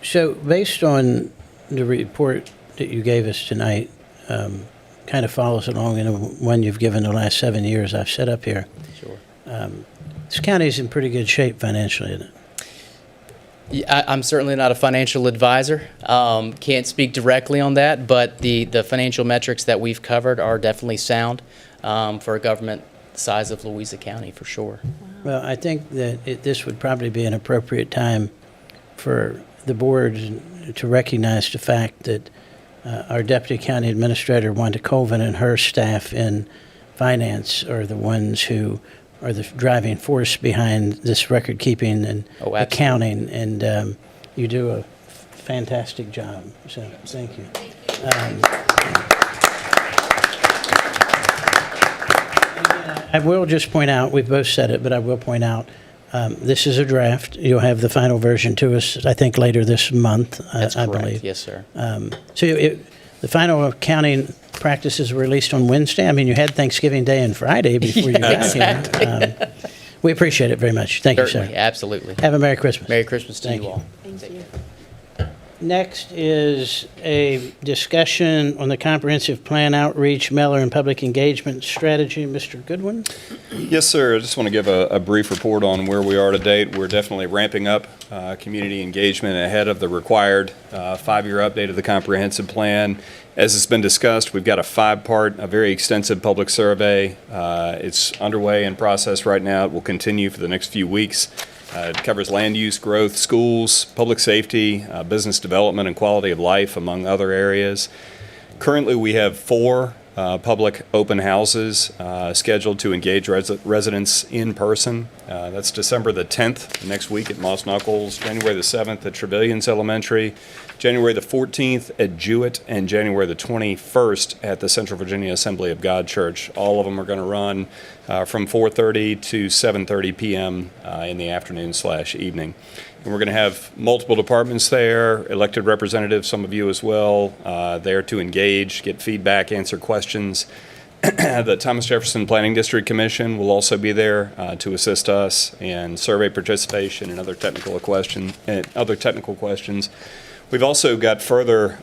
Speaker 1: So based on the report that you gave us tonight, kind of follows along in the one you've given the last 7 years I've set up here.
Speaker 11: Sure.
Speaker 1: This county is in pretty good shape financially, isn't it?
Speaker 11: Yeah, I'm certainly not a financial advisor. Can't speak directly on that, but the financial metrics that we've covered are definitely sound for a government the size of Louisa County, for sure.
Speaker 1: Well, I think that this would probably be an appropriate time for the board to recognize the fact that our Deputy County Administrator, Wanda Colvin, and her staff in finance are the ones who are the driving force behind this record keeping and accounting, and you do a fantastic job. So thank you. I will just point out, we've both said it, but I will point out, this is a draft. You'll have the final version to us, I think, later this month,
Speaker 11: That's
Speaker 1: I
Speaker 11: correct.
Speaker 1: believe.
Speaker 11: Yes, sir.
Speaker 1: So the final accounting practices were released on Wednesday. I mean, you had Thanksgiving Day and Friday before you got here. We appreciate it very much. Thank you,
Speaker 11: Certainly,
Speaker 1: sir.
Speaker 11: absolutely.
Speaker 1: Have a Merry Christmas.
Speaker 11: Merry Christmas to
Speaker 1: Thank
Speaker 11: you
Speaker 1: you.
Speaker 11: all.
Speaker 4: Thank you.
Speaker 1: Next is a discussion on the comprehensive plan outreach, mailer, and public engagement strategy. Mr. Goodwin?
Speaker 6: Yes, sir. I just want to give a brief report on where we are to date. We're definitely ramping up community engagement ahead of the required 5-year update of the comprehensive plan. As has been discussed, we've got a 5-part, a very extensive public survey. It's underway in process right now. It will continue for the next few weeks. It covers land use, growth, schools, public safety, business development, and quality of life, among other areas. Currently, we have 4 public open houses scheduled to engage residents in person. That's December the 10th, next week at Moss Knuckles, January the 7th at Trevilians Elementary, January the 14th at Jewett, and January the 21st at the Central Virginia Assembly of God Church. All of them are going to run from 4:30 to 7:30 p.m. In the afternoon/evening. And we're going to have multiple departments there, elected representatives, some of you as well, there to engage, get feedback, answer questions. The Thomas Jefferson Planning District Commission will also be there to assist us in survey participation and other technical questions. We've also got further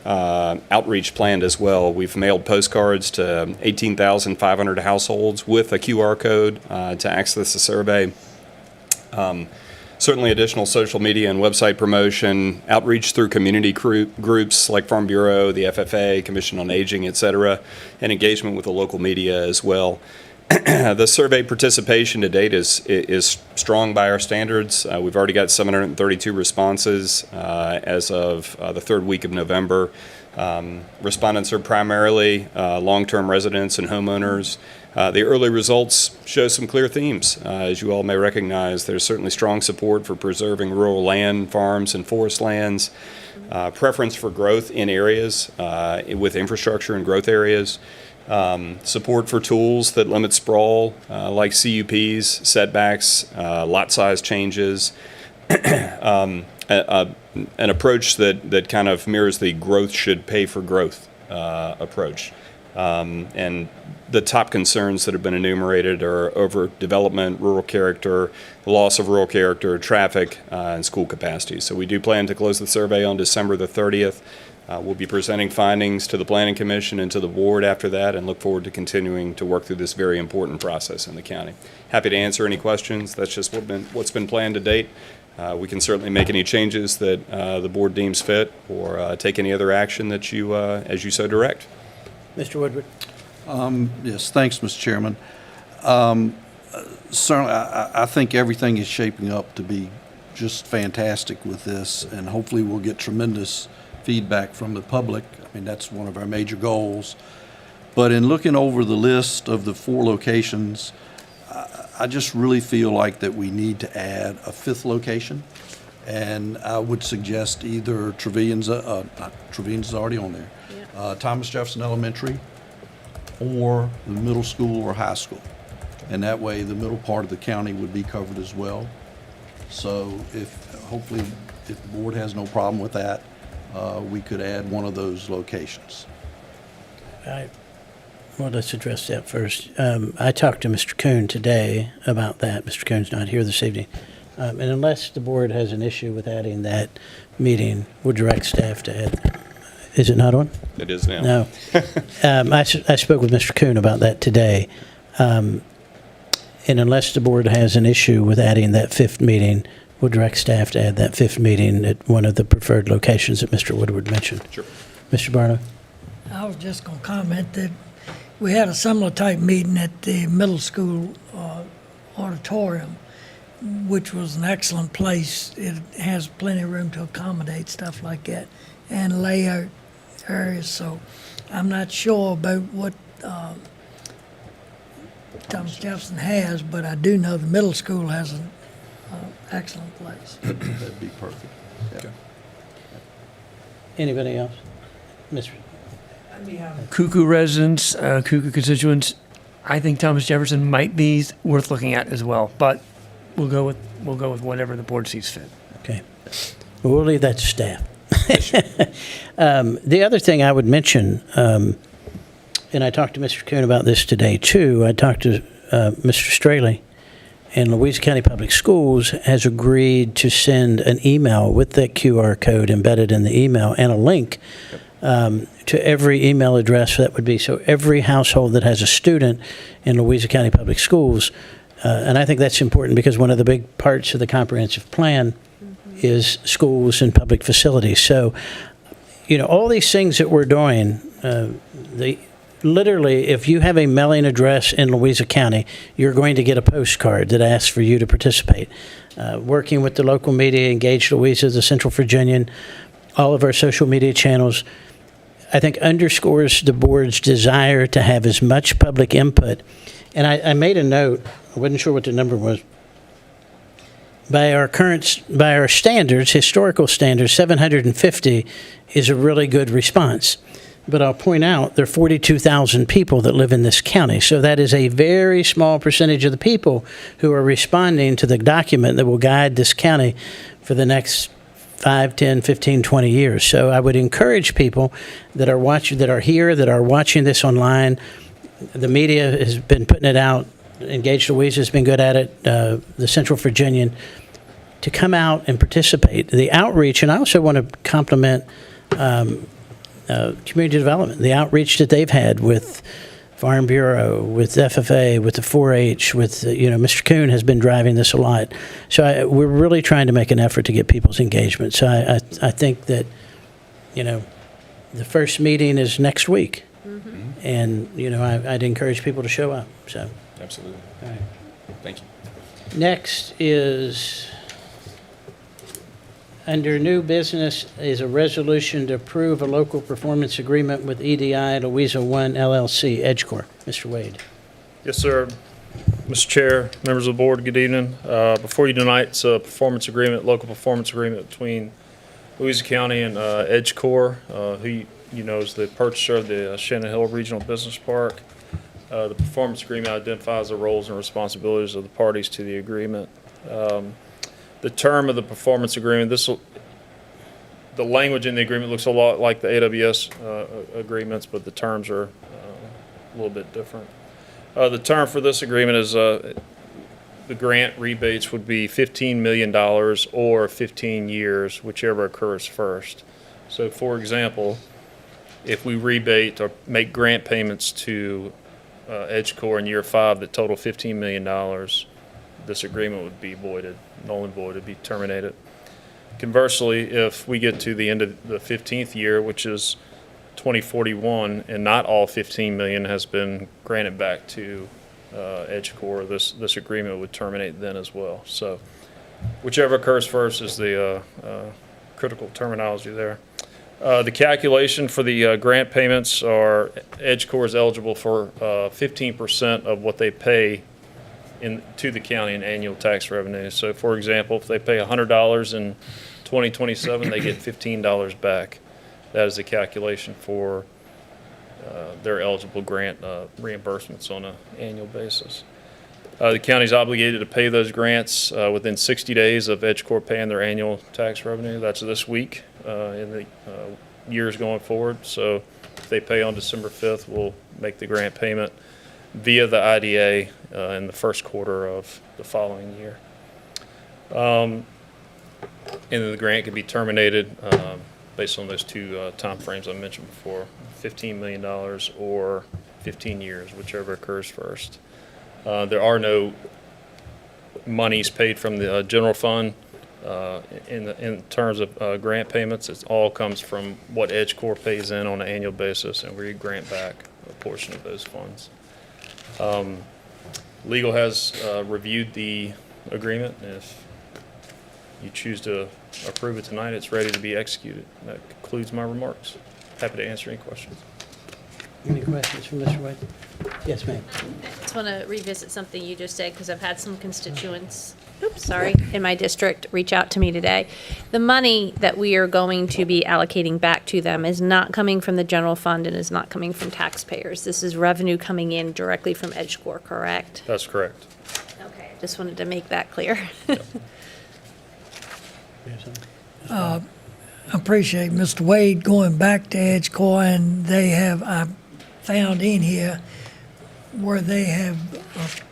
Speaker 6: outreach planned as well. We've mailed postcards to 18,500 households with a QR code to access the survey. Certainly additional social media and website promotion, outreach through community groups like Farm Bureau, the FFA, Commission on Aging, et cetera, and engagement with the local media as well. The survey participation to date is strong by our standards. We've already got 732 responses as of the 3rd week of November. Respondents are primarily long-term residents and homeowners. The early results show some clear themes. As you all may recognize, there's certainly strong support for preserving rural land, farms, and forest lands, preference for growth in areas with infrastructure and growth areas, support for tools that limit sprawl, like CUPs, setbacks, lot size changes, an approach that kind of mirrors the growth should pay for growth approach. And the top concerns that have been enumerated are overdevelopment, rural character, loss of rural character, traffic, and school capacity. So we do plan to close the survey on December the 30th. We'll be presenting findings to the Planning Commission and to the board after that, and look forward to continuing to work through this very important process in the county. Happy to answer any questions. That's just what's been planned to date. We can certainly make any changes that the board deems fit, or take any other action that you, as you so direct.
Speaker 1: Mr. Woodward?
Speaker 12: Yes, thanks, Mr. Chairman. Certainly, I think everything is shaping up to be just fantastic with this, and hopefully we'll get tremendous feedback from the public. I mean, that's one of our major goals. But in looking over the list of the 4 locations, I just really feel like that we need to add a 5th location. And I would suggest either Trevilian's, Trevilian's is already on there, Thomas Jefferson Elementary, or the middle school or high school. And that way, the middle part of the county would be covered as well. So hopefully, if the board has no problem with that, we could add one of those locations.
Speaker 1: Well, let's address that first. I talked to Mr. Kuhn today about that. Mr. Kuhn's not here this evening. And unless the board has an issue with adding that meeting, we'll direct staff to add. Is it not on?
Speaker 6: It is now.
Speaker 1: No. I spoke with Mr. Kuhn about that today. And unless the board has an issue with adding that fifth meeting, we'll direct staff to add that fifth meeting at one of the preferred locations that Mr. Woodward mentioned.
Speaker 6: Sure.
Speaker 1: Mr. Barlow?
Speaker 2: I was just going to comment that we had a similar type meeting at the middle school auditorium, which was an excellent place. It has plenty of room to accommodate stuff like that and layout areas. So I'm not sure about what Thomas Jefferson has, but I do know the middle school has an excellent place.
Speaker 12: That'd be perfect. Yeah.
Speaker 1: Anybody else? Mr.
Speaker 10: Cuckoo residents, Cuckoo constituents, I think Thomas Jefferson might be worth looking at as well, but we'll go with whatever the board sees fit.
Speaker 1: Okay. Well, we'll leave that to staff. The other thing I would mention, and I talked to Mr. Kuhn about this today too, I talked to Mr. Straley, and Louisa County Public Schools has agreed to send an email with that QR code embedded in the email and a link to every email address that would be. So every household that has a student in Louisa County Public Schools, and I think that's important because one of the big parts of the comprehensive plan is schools and public facilities. So, all these things that we're doing, literally, if you have a mailing address in Louisa County, you're going to get a postcard that asks for you to participate. Working with the local media, Engage Louisa, the Central Virginian, all of our social media channels, I think underscores the board's desire to have as much public input. And I made a note, I wasn't sure what the number was. By our standards, historical standards, 750 is a really good response. But I'll point out there are 42,000 people that live in this county. So that is a very small percentage of the people who are responding to the document that will guide this county for the next 5, 10, 15, 20 years. So I would encourage people that are watching, that are here, that are watching this online. The media has been putting it out. Engage Louisa has been good at it. The Central Virginian, to come out and participate. The outreach, and I also want to compliment community development, the outreach that they've had with Farm Bureau, with FFA, with the 4-H, with, Mr. Kuhn has been driving this a lot. So we're really trying to make an effort to get people's engagement. So I think that, the first meeting is next week. Mm-hmm. And, I'd encourage people to show up. So.
Speaker 6: Absolutely.
Speaker 1: All right.
Speaker 6: Thank you.
Speaker 1: Next is, under new business, is a resolution to approve a local performance agreement with EDI Louisa 1 LLC, EdgeCorp. Mr. Wade.
Speaker 13: Yes, sir. Mr. Chair, members of the board, good evening. Before you tonight, it's a performance agreement, local performance agreement between Louisa County and EdgeCorp, who is the purchaser of the Shannon Hill Regional Business Park. The performance agreement identifies the roles and responsibilities of the parties to the agreement. The term of the performance agreement, the language in the agreement looks a lot like the AWS agreements, but the terms are a little bit different. The term for this agreement is the grant rebates would be $15 million or 15 years, whichever occurs first. So, for example, if we rebate or make grant payments to EdgeCorp in year 5 that total $15 million, this agreement would be voided, null and void, would be terminated. Conversely, if we get to the end of the 15th year, which is 2041, and not all $15 million has been granted back to EdgeCorp, this agreement would terminate then as well. So whichever occurs first is the critical terminology there. The calculation for the grant payments are EdgeCorp is eligible for 15% of what they pay to the county in annual tax revenue. So for example, if they pay $100 in 2027, they get $15 back. That is the calculation for their eligible grant reimbursements on an annual basis. The county is obligated to pay those grants within 60 days of EdgeCorp paying their annual tax revenue. That's this week in the years going forward. So if they pay on December 5th, we'll make the grant payment via the IDA in the first quarter of the following year. And then the grant can be terminated based on those two time frames I mentioned before, $15 million or 15 years, whichever occurs first. There are no monies paid from the general fund in terms of grant payments. It all comes from what EdgeCorp pays in on an annual basis, and we grant back a portion of those funds. Legal has reviewed the agreement, and if you choose to approve it tonight, it's ready to be executed. That concludes my remarks. Happy to answer any questions.
Speaker 1: Any questions from Mr. Wade? Yes, ma'am.
Speaker 4: I just want to revisit something you just said, because I've had some constituents, in my district reach out to me today. The money that we are going to be allocating back to them is not coming from the general fund and is not coming from taxpayers. This is revenue coming in directly from EdgeCorp, correct?
Speaker 13: That's correct.
Speaker 4: Okay, just wanted to make that clear.
Speaker 2: I appreciate Mr. Wade going back to EdgeCorp, and they have, I found in here where they have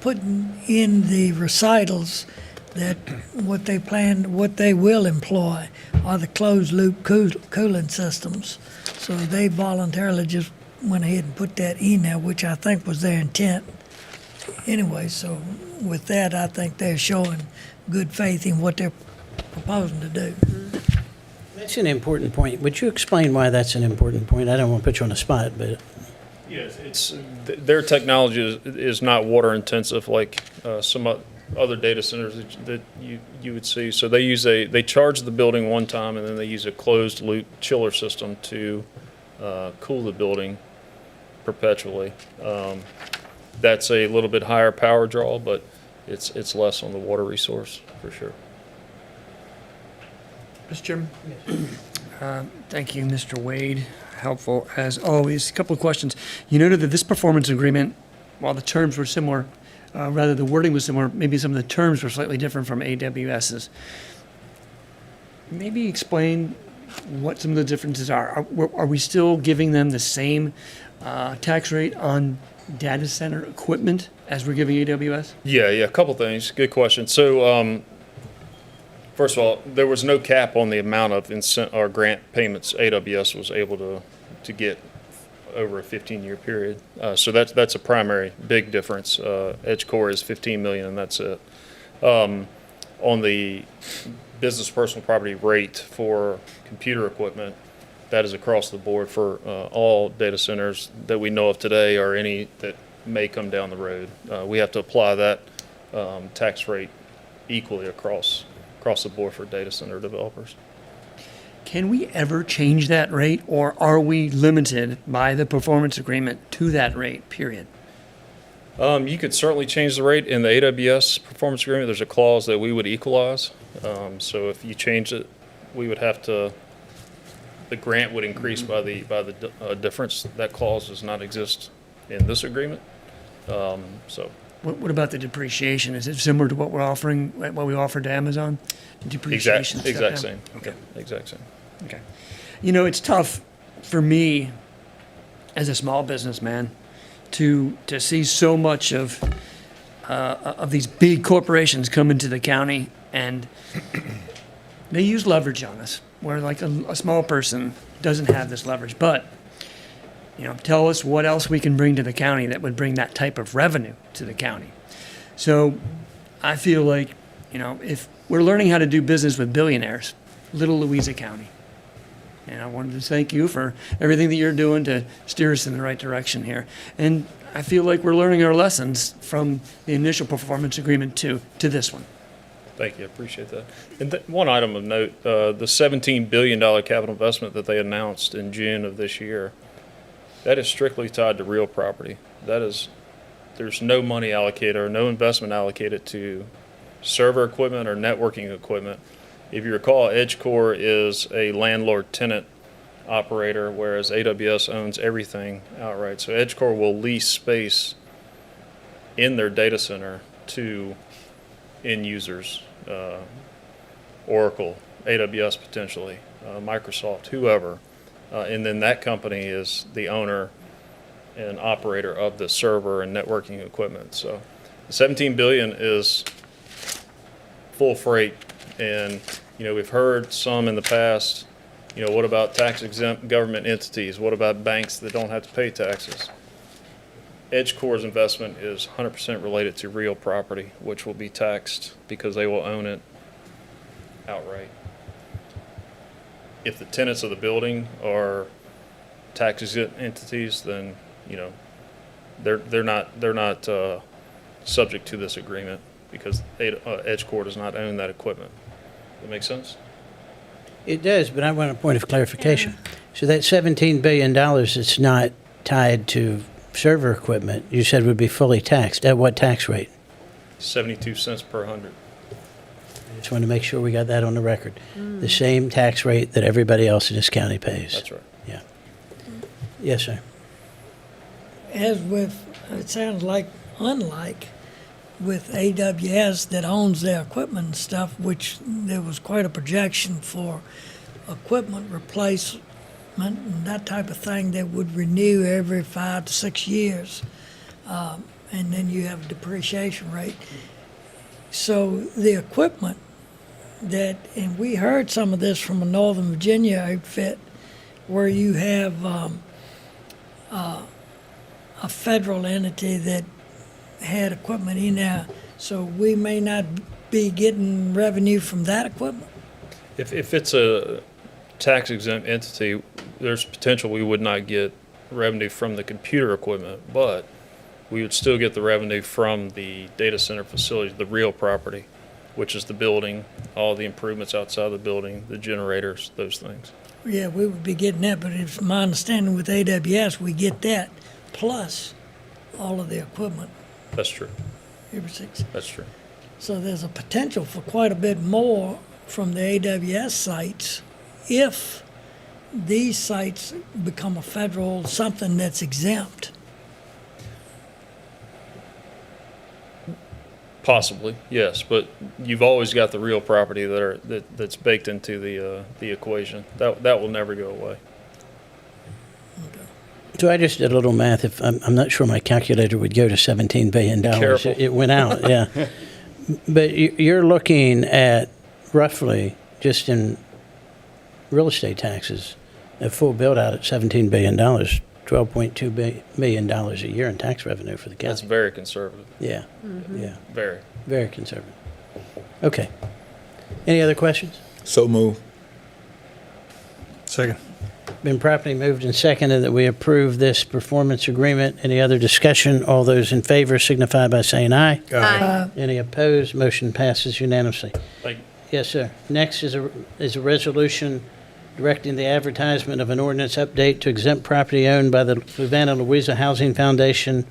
Speaker 2: put in the recitals that what they plan, what they will employ are the closed loop cooling systems. So they voluntarily just went ahead and put that in there, which I think was their intent anyway. So with that, I think they're showing good faith in what they're proposing to do.
Speaker 1: That's an important point. Would you explain why that's an important point? I don't want to put you on the spot, but
Speaker 13: Yes, their technology is not water intensive like some other data centers that you would see. So they charge the building one time, and then they use a closed loop chiller system to cool the building perpetually. That's a little bit higher power draw, but it's less on the water resource for sure.
Speaker 10: Mr. Chairman? Thank you, Mr. Wade. Helpful as always. A couple of questions. You noted that this performance agreement, while the terms were similar, rather the wording was similar, maybe some of the terms were slightly different from AWS's. Maybe explain what some of the differences are. Are we still giving them the same tax rate on data center equipment as we're giving AWS?
Speaker 13: Yeah, a couple things. Good question. So, first of all, there was no cap on the amount of grant payments AWS was able to get over a 15-year period. So that's a primary big difference. EdgeCorp is $15 million, and that's it. On the business personal property rate for computer equipment, that is across the board for all data centers that we know of today or any that may come down the road. We have to apply that tax rate equally across the board for data center developers.
Speaker 10: Can we ever change that rate, or are we limited by the performance agreement to that rate, period?
Speaker 13: You could certainly change the rate. In the AWS performance agreement, there's a clause that we would equalize. So if you change it, we would have to, the grant would increase by the difference. That clause does not exist in this agreement. So.
Speaker 10: What about the depreciation? Is it similar to what we're offering, what we offered to Amazon? Depreciation.
Speaker 13: Exact same.
Speaker 10: Okay.
Speaker 13: Exact same.
Speaker 10: Okay. You know, it's tough for me as a small businessman to see so much of these big corporations come into the county, and they use leverage on us, where like a small person doesn't have this leverage. But tell us what else we can bring to the county that would bring that type of revenue to the county. So I feel like, if we're learning how to do business with billionaires, little Louisa County. And I wanted to thank you for everything that you're doing to steer us in the right direction here. And I feel like we're learning our lessons from the initial performance agreement to this one.
Speaker 13: Thank you. I appreciate that. And one item of note, the $17 billion capital investment that they announced in June of this year, that is strictly tied to real property. That is there's no money allocated or no investment allocated to server equipment or networking equipment. If you recall, EdgeCore is a landlord-tenant operator, whereas AWS owns everything outright. So EdgeCore will lease space in their data center to end users, Oracle, AWS potentially, Microsoft, whoever. And then that company is the owner and operator of the server and networking equipment. So the 17 billion is full freight. And, we've heard some in the past, what about tax exempt government entities? What about banks that don't have to pay taxes? EdgeCore's investment is 100% related to real property, which will be taxed because they will own it outright. If the tenants of the building are tax exempt entities, then, they're not subject to this agreement because EdgeCore does not own that equipment. Does that make sense?
Speaker 1: It does, but I want a point of clarification. So that $17 billion that's not tied to server equipment, you said would be fully taxed. At what tax rate?
Speaker 13: 72 cents per hundred.
Speaker 1: I just want to make sure we got that on the record. The same tax rate that everybody else in this county pays.
Speaker 13: That's right.
Speaker 1: Yeah. Yes, sir.
Speaker 2: As with, it sounds like, unlike with AWS that owns their equipment and stuff, which there was quite a projection for equipment replacement and that type of thing that would renew every 5 to 6 years. And then you have a depreciation rate. So the equipment that, and we heard some of this from a Northern Virginia outfit, where you have a federal entity that had equipment in there, so we may not be getting revenue from that equipment.
Speaker 13: If it's a tax exempt entity, there's potential we would not get revenue from the computer equipment, but we would still get the revenue from the data center facilities, the real property, which is the building, all the improvements outside the building, the generators, those things.
Speaker 2: Yeah, we would be getting that, but it's my understanding with AWS, we get that plus all of the equipment
Speaker 13: That's true.
Speaker 2: every 6.
Speaker 13: That's true.
Speaker 2: So there's a potential for quite a bit more from the AWS sites if these sites become a federal something that's exempt.
Speaker 13: Possibly, yes, but you've always got the real property that's baked into the equation. That will never go away.
Speaker 1: So I just did a little math. If I'm not sure my calculator would go to $17 billion.
Speaker 13: Careful.
Speaker 1: It went out, yeah. But you're looking at roughly, just in real estate taxes, a full build-out at $17 billion, $12.2 million a year in tax revenue for the county.
Speaker 13: That's very conservative.
Speaker 1: Yeah, yeah,
Speaker 13: Very.
Speaker 1: very conservative. Okay. Any other questions?
Speaker 3: So move.
Speaker 12: Second.
Speaker 1: Been properly moved and seconded that we approve this performance agreement. Any other discussion? All those in favor signify by saying aye.
Speaker 4: Aye.
Speaker 1: Any opposed? Motion passes unanimously.
Speaker 13: Thank you.
Speaker 1: Yes, sir. Next is a resolution directing the advertisement of an ordinance update to exempt property owned by the Fluvanna Louisa Housing Foundation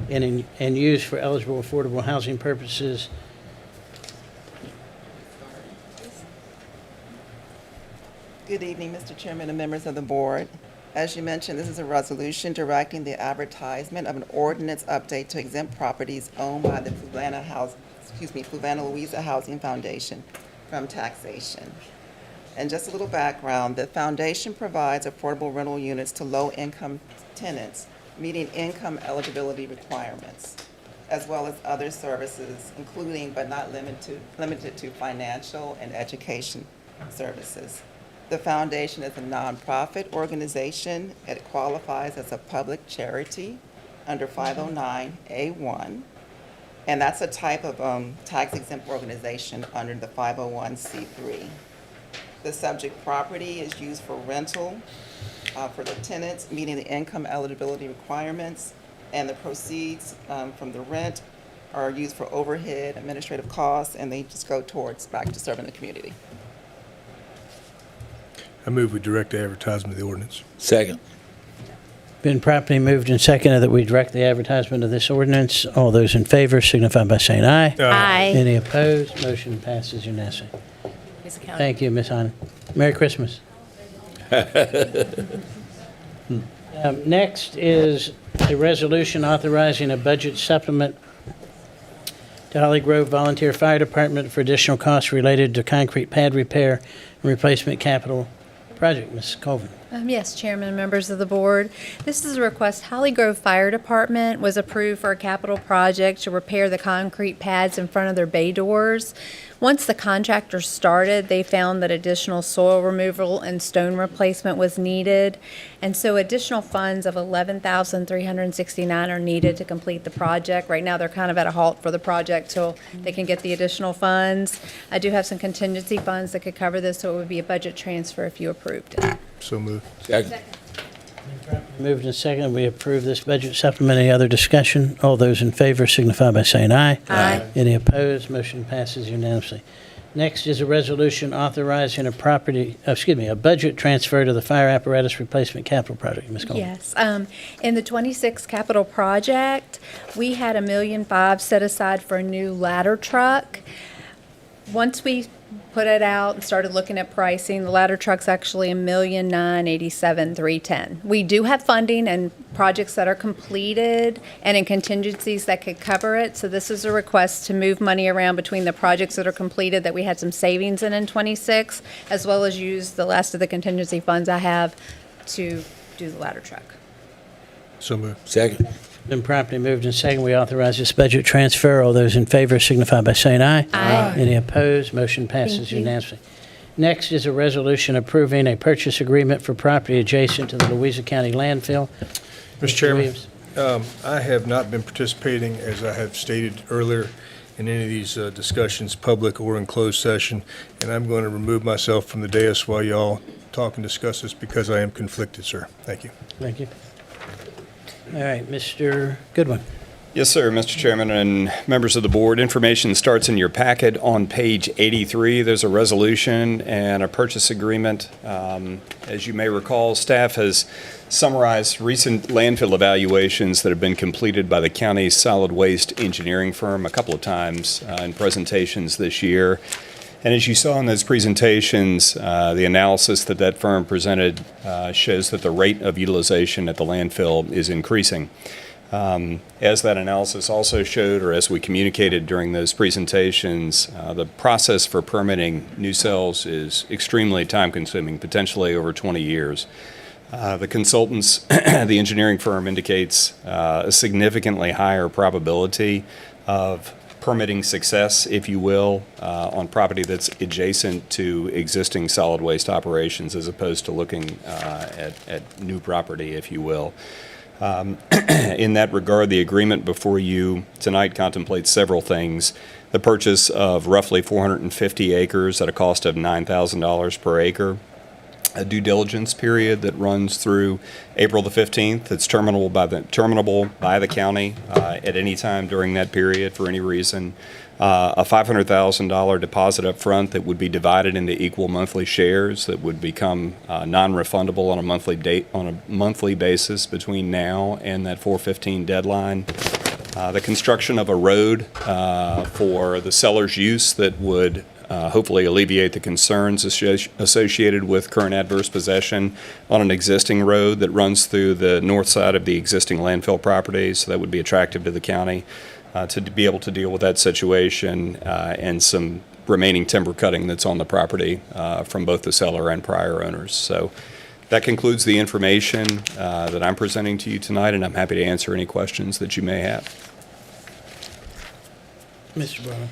Speaker 1: and used for eligible affordable housing purposes.
Speaker 14: Good evening, Mr. Chairman and members of the board. As you mentioned, this is a resolution directing the advertisement of an ordinance update to exempt properties owned by the Fluvanna Louisa Housing Foundation from taxation. And just a little background, the foundation provides affordable rental units to low-income tenants meeting income eligibility requirements, as well as other services, including but not limited to financial and education services. The foundation is a nonprofit organization. It qualifies as a public charity under 509A1, and that's a type of tax-exempt organization under the 501c3. The subject property is used for rental for the tenants meeting the income eligibility requirements, and the proceeds from the rent are used for overhead, administrative costs, and they just go towards back to serving the community.
Speaker 15: I move we direct the advertisement of the ordinance.
Speaker 3: Second.
Speaker 1: Been properly moved and seconded that we direct the advertisement of this ordinance. All those in favor signify by saying aye.
Speaker 4: Aye.
Speaker 1: Any opposed? Motion passes unanimously. Thank you, Ms. Hahn. Merry Christmas. Next is a resolution authorizing a budget supplement to Holly Grove Volunteer Fire Department for additional costs related to concrete pad repair and replacement capital project. Ms. Colvin.
Speaker 15: Yes, Chairman and members of the board. This is a request. Holly Grove Fire Department was approved for a capital project to repair the concrete pads in front of their bay doors. Once the contractor started, they found that additional soil removal and stone replacement was needed. And so additional funds of $11,369 are needed to complete the project. Right now, they're kind of at a halt for the project till they can get the additional funds. I do have some contingency funds that could cover this, so it would be a budget transfer if you approved it.
Speaker 16: So moved.
Speaker 1: Moved and seconded, we approve this budget supplement. Any other discussion? All those in favor signify by saying aye.
Speaker 15: Aye.
Speaker 1: Any opposed? Motion passes unanimously. Next is a resolution authorizing a budget transfer to the fire apparatus replacement capital project. Ms. Coleman.
Speaker 15: Yes. In the 26 capital project, we had $1.5 million set aside for a new ladder truck. Once we put it out and started looking at pricing, the ladder truck's actually $1,987,310. We do have funding and projects that are completed and in contingencies that could cover it. So this is a request to move money around between the projects that are completed that we had some savings in 26, as well as use the last of the contingency funds I have to do the ladder truck.
Speaker 16: So moved.
Speaker 5: Second.
Speaker 1: Been properly moved and seconded, we authorize this budget transfer. All those in favor signify by saying aye.
Speaker 15: Aye.
Speaker 1: Any opposed? Motion passes
Speaker 15: Thank you.
Speaker 1: unanimously. Next is a resolution approving a purchase agreement for property adjacent to the Louisa County landfill.
Speaker 16: Mr. Chairman,
Speaker 1: Williams.
Speaker 16: I have not been participating, as I have stated earlier, in any of these discussions, public or in closed session, and I'm going to remove myself from the dais while y'all talk and discuss this because I am conflicted, sir. Thank you.
Speaker 1: Thank you. All right, Mr. Goodwin.
Speaker 6: Yes, sir, Mr. Chairman and members of the board. Information starts in your packet on page 83. There's a resolution and a purchase agreement. As you may recall, staff has summarized recent landfill evaluations that have been completed by the county's solid waste engineering firm a couple of times in presentations this year. And as you saw in those presentations, the analysis that that firm presented shows that the rate of utilization at the landfill is increasing. As that analysis also showed, or as we communicated during those presentations, the process for permitting new cells is extremely time-consuming, potentially over 20 years. The consultants, the engineering firm indicates a significantly higher probability of permitting success, if you will, on property that's adjacent to existing solid waste operations as opposed to looking at new property, if you will. In that regard, the agreement before you tonight contemplates several things. The purchase of roughly 450 acres at a cost of $9,000 per acre. A due diligence period that runs through April the 15th. It's terminable by the county at any time during that period for any reason. A $500,000 deposit up front that would be divided into equal monthly shares that would become non-refundable on a monthly basis between now and that 4/15 deadline. The construction of a road for the seller's use that would hopefully alleviate the concerns associated with current adverse possession on an existing road that runs through the north side of the existing landfill property. So that would be attractive to the county to be able to deal with that situation and some remaining timber cutting that's on the property from both the seller and prior owners. So that concludes the information that I'm presenting to you tonight, and I'm happy to answer any questions that you may have.
Speaker 1: Mr. Brown.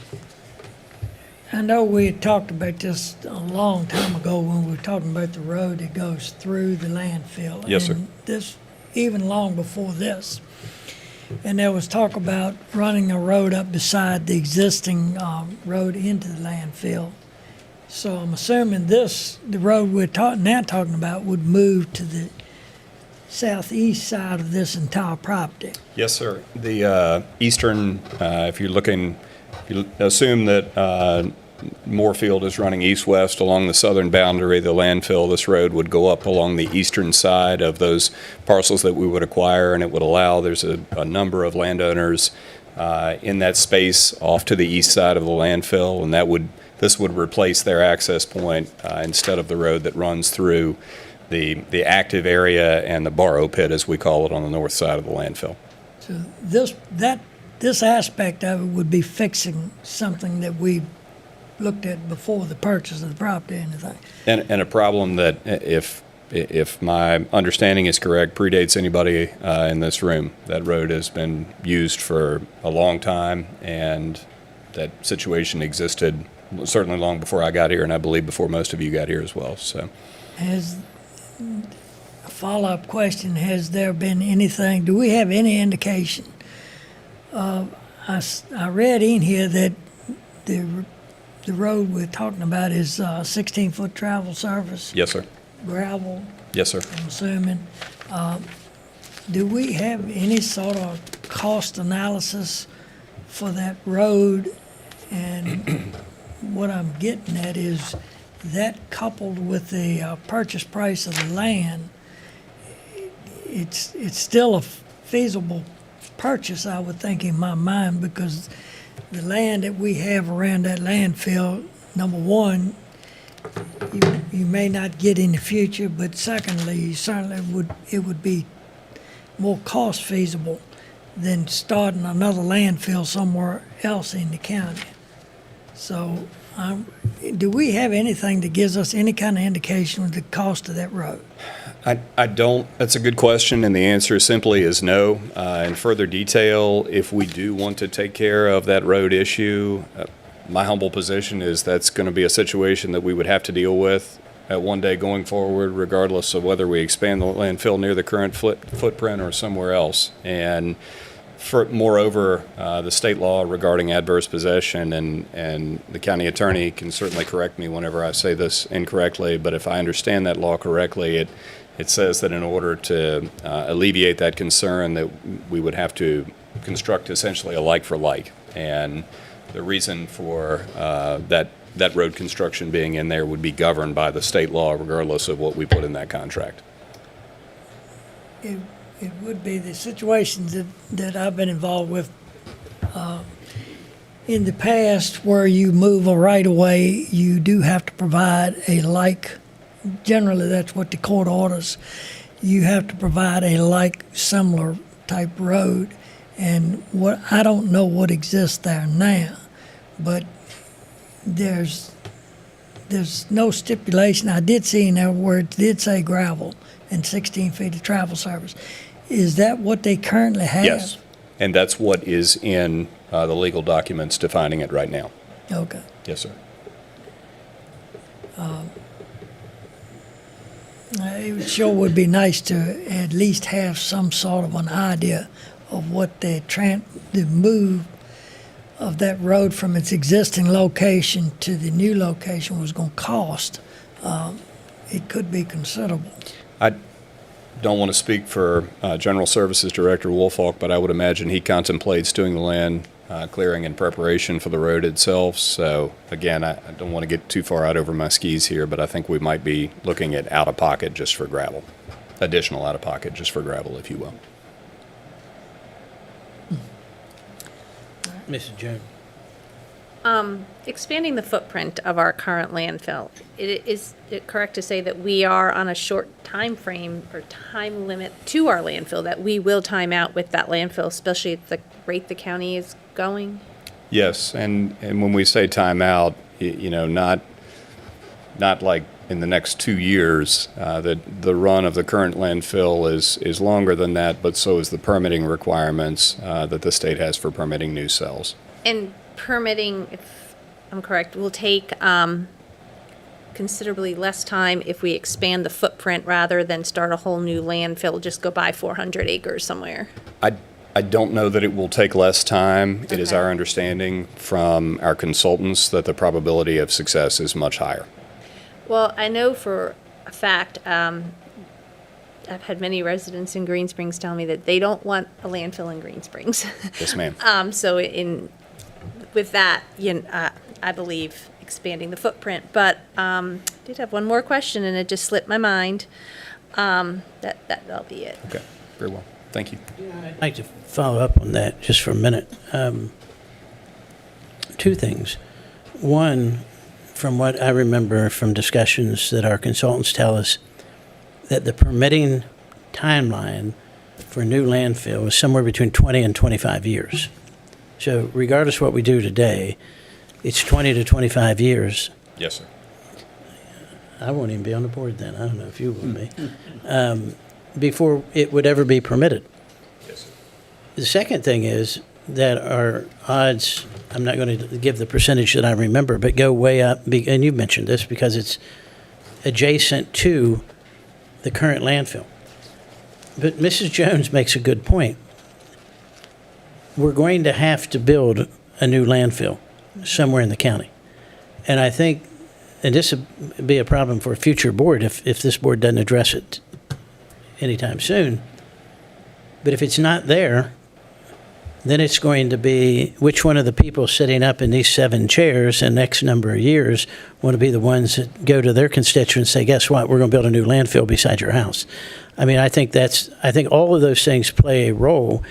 Speaker 2: I know we had talked about this a long time ago when we were talking about the road that goes through the landfill.
Speaker 6: Yes, sir.
Speaker 2: And this, even long before this. And there was talk about running a road up beside the existing road into the landfill. So I'm assuming the road we're now talking about would move to the southeast side of this entire property.
Speaker 6: Yes, sir. The eastern, if you assume that Moorfield is running east-west along the southern boundary of the landfill. This road would go up along the eastern side of those parcels that we would acquire, and it would allow, there's a number of landowners in that space off to the east side of the landfill, and this would replace their access point instead of the road that runs through the active area and the borrow pit, as we call it, on the north side of the landfill.
Speaker 2: So this aspect of it would be fixing something that we looked at before the purchase of the property and everything.
Speaker 6: And a problem that, if my understanding is correct, predates anybody in this room. That road has been used for a long time, and that situation existed certainly long before I got here, and I believe before most of you got here as well. So,
Speaker 2: A follow-up question, has there been anything, do we have any indication? I read in here that the road we're talking about is 16-foot travel surface,
Speaker 6: yes, sir.
Speaker 2: gravel,
Speaker 6: Yes, sir.
Speaker 2: I'm assuming. Do we have any sort of cost analysis for that road? And what I'm getting at is that coupled with the purchase price of the land, it's still a feasible purchase, I would think, in my mind, because the land that we have around that landfill, number one, you may not get in the future, but secondly, it would be more cost feasible than starting another landfill somewhere else in the county. So, do we have anything that gives us any kind of indication of the cost of that road?
Speaker 6: I don't. That's a good question, and the answer simply is no. In further detail, if we do want to take care of that road issue, my humble position is that's going to be a situation that we would have to deal with at one day going forward, regardless of whether we expand the landfill near the current footprint or somewhere else. And moreover, the state law regarding adverse possession, and the county attorney can certainly correct me whenever I say this incorrectly, but if I understand that law correctly, it says that in order to alleviate that concern, that we would have to construct essentially a like for like. And the reason for that road construction being in there would be governed by the state law, regardless of what we put in that contract.
Speaker 2: It would be the situations that I've been involved with in the past where you move a right-of-way, you do have to provide generally that's what the court orders, you have to provide a similar type road. And I don't know what exists there now, but there's no stipulation. I did see in there where it did say gravel and 16 feet of travel surface. Is that what they currently have?
Speaker 6: Yes, and that's what is in the legal documents defining it right now.
Speaker 2: Okay.
Speaker 6: Yes, sir.
Speaker 2: It sure would be nice to at least have some sort of an idea of what the move of that road from its existing location to the new location was going to cost. It could be considerable.
Speaker 6: I don't want to speak for General Services Director Woolfolk, but I would imagine he contemplates doing the land clearing in preparation for the road itself. So again, I don't want to get too far out over my skis here, but I think we might be looking at out-of-pocket just for gravel, additional out-of-pocket just for gravel, if you will.
Speaker 1: Mrs. Jones.
Speaker 4: Expanding the footprint of our current landfill, is it correct to say that we are on a short time frame or time limit to our landfill, that we will time out with that landfill, especially at the rate the county is going?
Speaker 6: Yes, and when we say time out, not like in the next 2 years. The run of the current landfill is longer than that, but so is the permitting requirements that the state has for permitting new cells.
Speaker 4: And permitting, if I'm correct, will take considerably less time if we expand the footprint rather than start a whole new landfill, just go buy 400 acres somewhere.
Speaker 6: I don't know that it will take less time.
Speaker 4: Okay.
Speaker 6: It is our understanding from our consultants that the probability of success is much higher.
Speaker 4: Well, I know for a fact, I've had many residents in Green Springs tell me that they don't want a landfill in Green Springs.
Speaker 6: Yes, ma'am.
Speaker 4: So with that, I believe expanding the footprint. But I did have one more question, and it just slipped my mind. That'll be it.
Speaker 6: Okay, very well. Thank you.
Speaker 1: I'd like to follow up on that just for a minute. Two things. One, from what I remember from discussions that our consultants tell us, that the permitting timeline for a new landfill is somewhere between 20 and 25 years. So regardless of what we do today, it's 20 to 25 years.
Speaker 6: Yes, sir.
Speaker 1: I won't even be on the board then. I don't know if you will be. Before it would ever be permitted.
Speaker 6: Yes, sir.
Speaker 1: The second thing is that our odds, I'm not going to give the percentage that I remember, but go way up, and you mentioned this, because it's adjacent to the current landfill. But Mrs. Jones makes a good point. We're going to have to build a new landfill somewhere in the county. And I think, and this would be a problem for a future board if this board doesn't address it anytime soon. But if it's not there, then it's going to be which one of the people sitting up in these 7 chairs in X number of years want to be the ones that go to their constituents and say, guess what, we're going to build a new landfill beside your house. I mean, I think all of those things play a role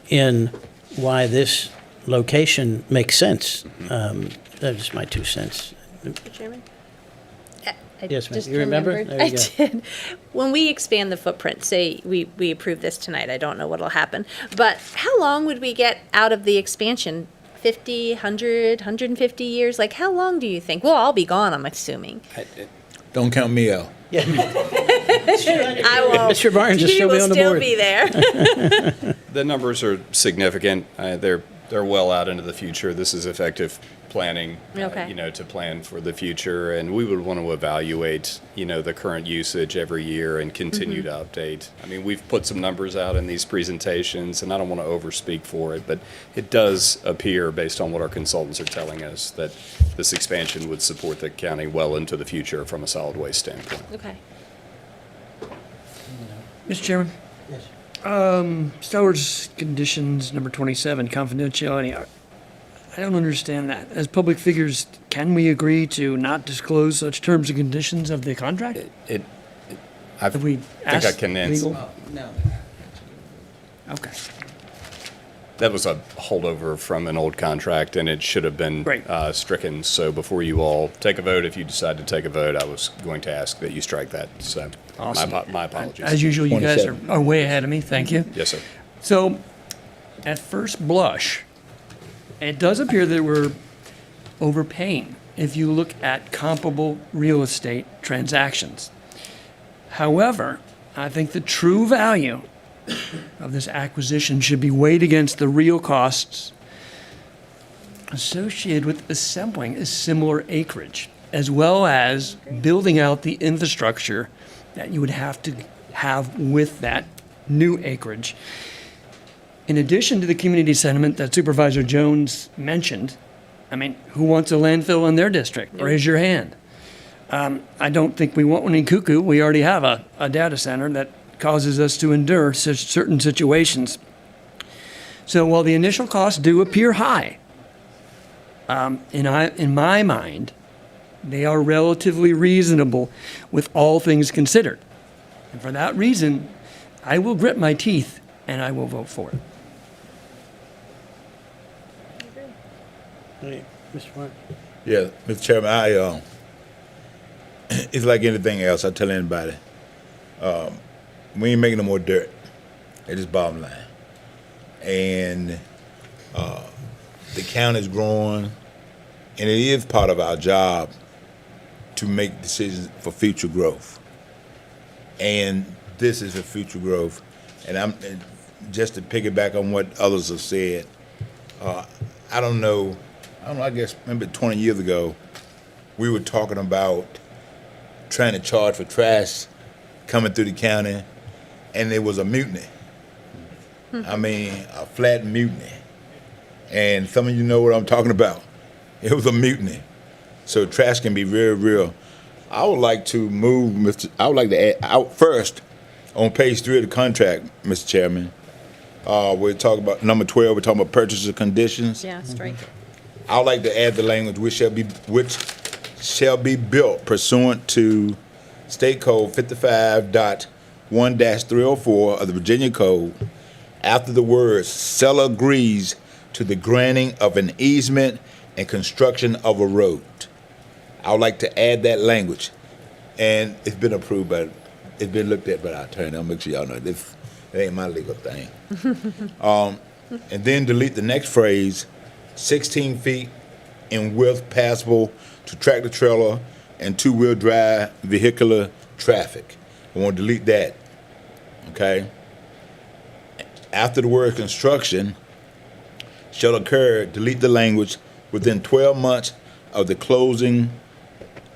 Speaker 1: in why this location makes sense. That's just my 2 cents.
Speaker 4: Mr. Chairman? I
Speaker 1: Yes, ma'am.
Speaker 4: just
Speaker 1: You remember?
Speaker 4: remembered.
Speaker 1: There you
Speaker 4: I
Speaker 1: go.
Speaker 4: did. When we expand the footprint, say we approve this tonight, I don't know what'll happen, but how long would we get out of the expansion? 50, 100, 150 years? Like, how long do you think? We'll all be gone, I'm assuming.
Speaker 3: Don't count me out.
Speaker 4: I won't.
Speaker 1: Mr. Barnes will
Speaker 4: He
Speaker 1: still be
Speaker 4: will
Speaker 1: on the
Speaker 4: still
Speaker 1: board.
Speaker 4: be there.
Speaker 6: The numbers are significant. They're well out into the future. This is effective planning,
Speaker 4: Okay.
Speaker 6: to plan for the future. And we would want to evaluate, the current usage every year and continue to update. I mean, we've put some numbers out in these presentations, and I don't want to overspeak for it, but it does appear, based on what our consultants are telling us, that this expansion would support the county well into the future from a solid waste standpoint.
Speaker 4: Okay.
Speaker 10: Mr. Chairman?
Speaker 1: Yes.
Speaker 10: Star Wars conditions number 27, confidentiality. I don't understand that. As public figures, can we agree to not disclose such terms and conditions of the contract?
Speaker 6: I
Speaker 10: Have we
Speaker 6: think I
Speaker 10: asked
Speaker 6: can answer.
Speaker 10: legal?
Speaker 1: No.
Speaker 10: Okay.
Speaker 6: That was a holdover from an old contract, and it should have been
Speaker 10: Right.
Speaker 6: stricken. So before you all take a vote, if you decide to take a vote, I was going to ask that you strike that. So
Speaker 10: Awesome.
Speaker 6: my apologies.
Speaker 10: As usual, you guys
Speaker 3: 27.
Speaker 10: are way ahead of me. Thank you.
Speaker 6: Yes, sir.
Speaker 10: So, at first blush, it does appear that we're overpaying if you look at comparable real estate transactions. However, I think the true value of this acquisition should be weighed against the real costs associated with assembling a similar acreage, as well as building out the infrastructure that you would have to have with that new acreage. In addition to the community sentiment that Supervisor Jones mentioned, I mean, who wants a landfill in their district? Raise your hand. I don't think we want one in Cuckoo. We already have a data center that causes us to endure such certain situations. So while the initial costs do appear high, in my mind, they are relatively reasonable with all things considered. And for that reason, I will grit my teeth and I will vote for it.
Speaker 1: Hey, Mr. Martin.
Speaker 3: Yeah, Mr. Chairman, it's like anything else. I tell anybody, we ain't making no more dirt. It is bottom line. And the county's growing, and it is part of our job to make decisions for future growth. And this is for future growth. And just to piggyback on what others have said, I don't know, I guess maybe 20 years ago, we were talking about trying to charge for trash coming through the county, and there was a mutiny. I mean, a flat mutiny. And some of you know what I'm talking about. It was a mutiny. So trash can be very real. I would like to add first, on page 3 of the contract, Mr. Chairman, we're talking about number 12, we're talking about purchaser conditions.
Speaker 4: Yeah, strike.
Speaker 3: I would like to add the language, which shall be built pursuant to State Code 55.1-304 of the Virginia Code, after the words "seller agrees to the granting of an easement and construction of a road." I would like to add that language, and it's been approved by, it's been looked at by our attorney. I'll make sure y'all know this. It ain't my legal thing. And then delete the next phrase, 16 feet in width passable to tractor trailer and two-wheel drive vehicular traffic. I want to delete that, okay? After the word construction shall occur, delete the language within 12 months of the closing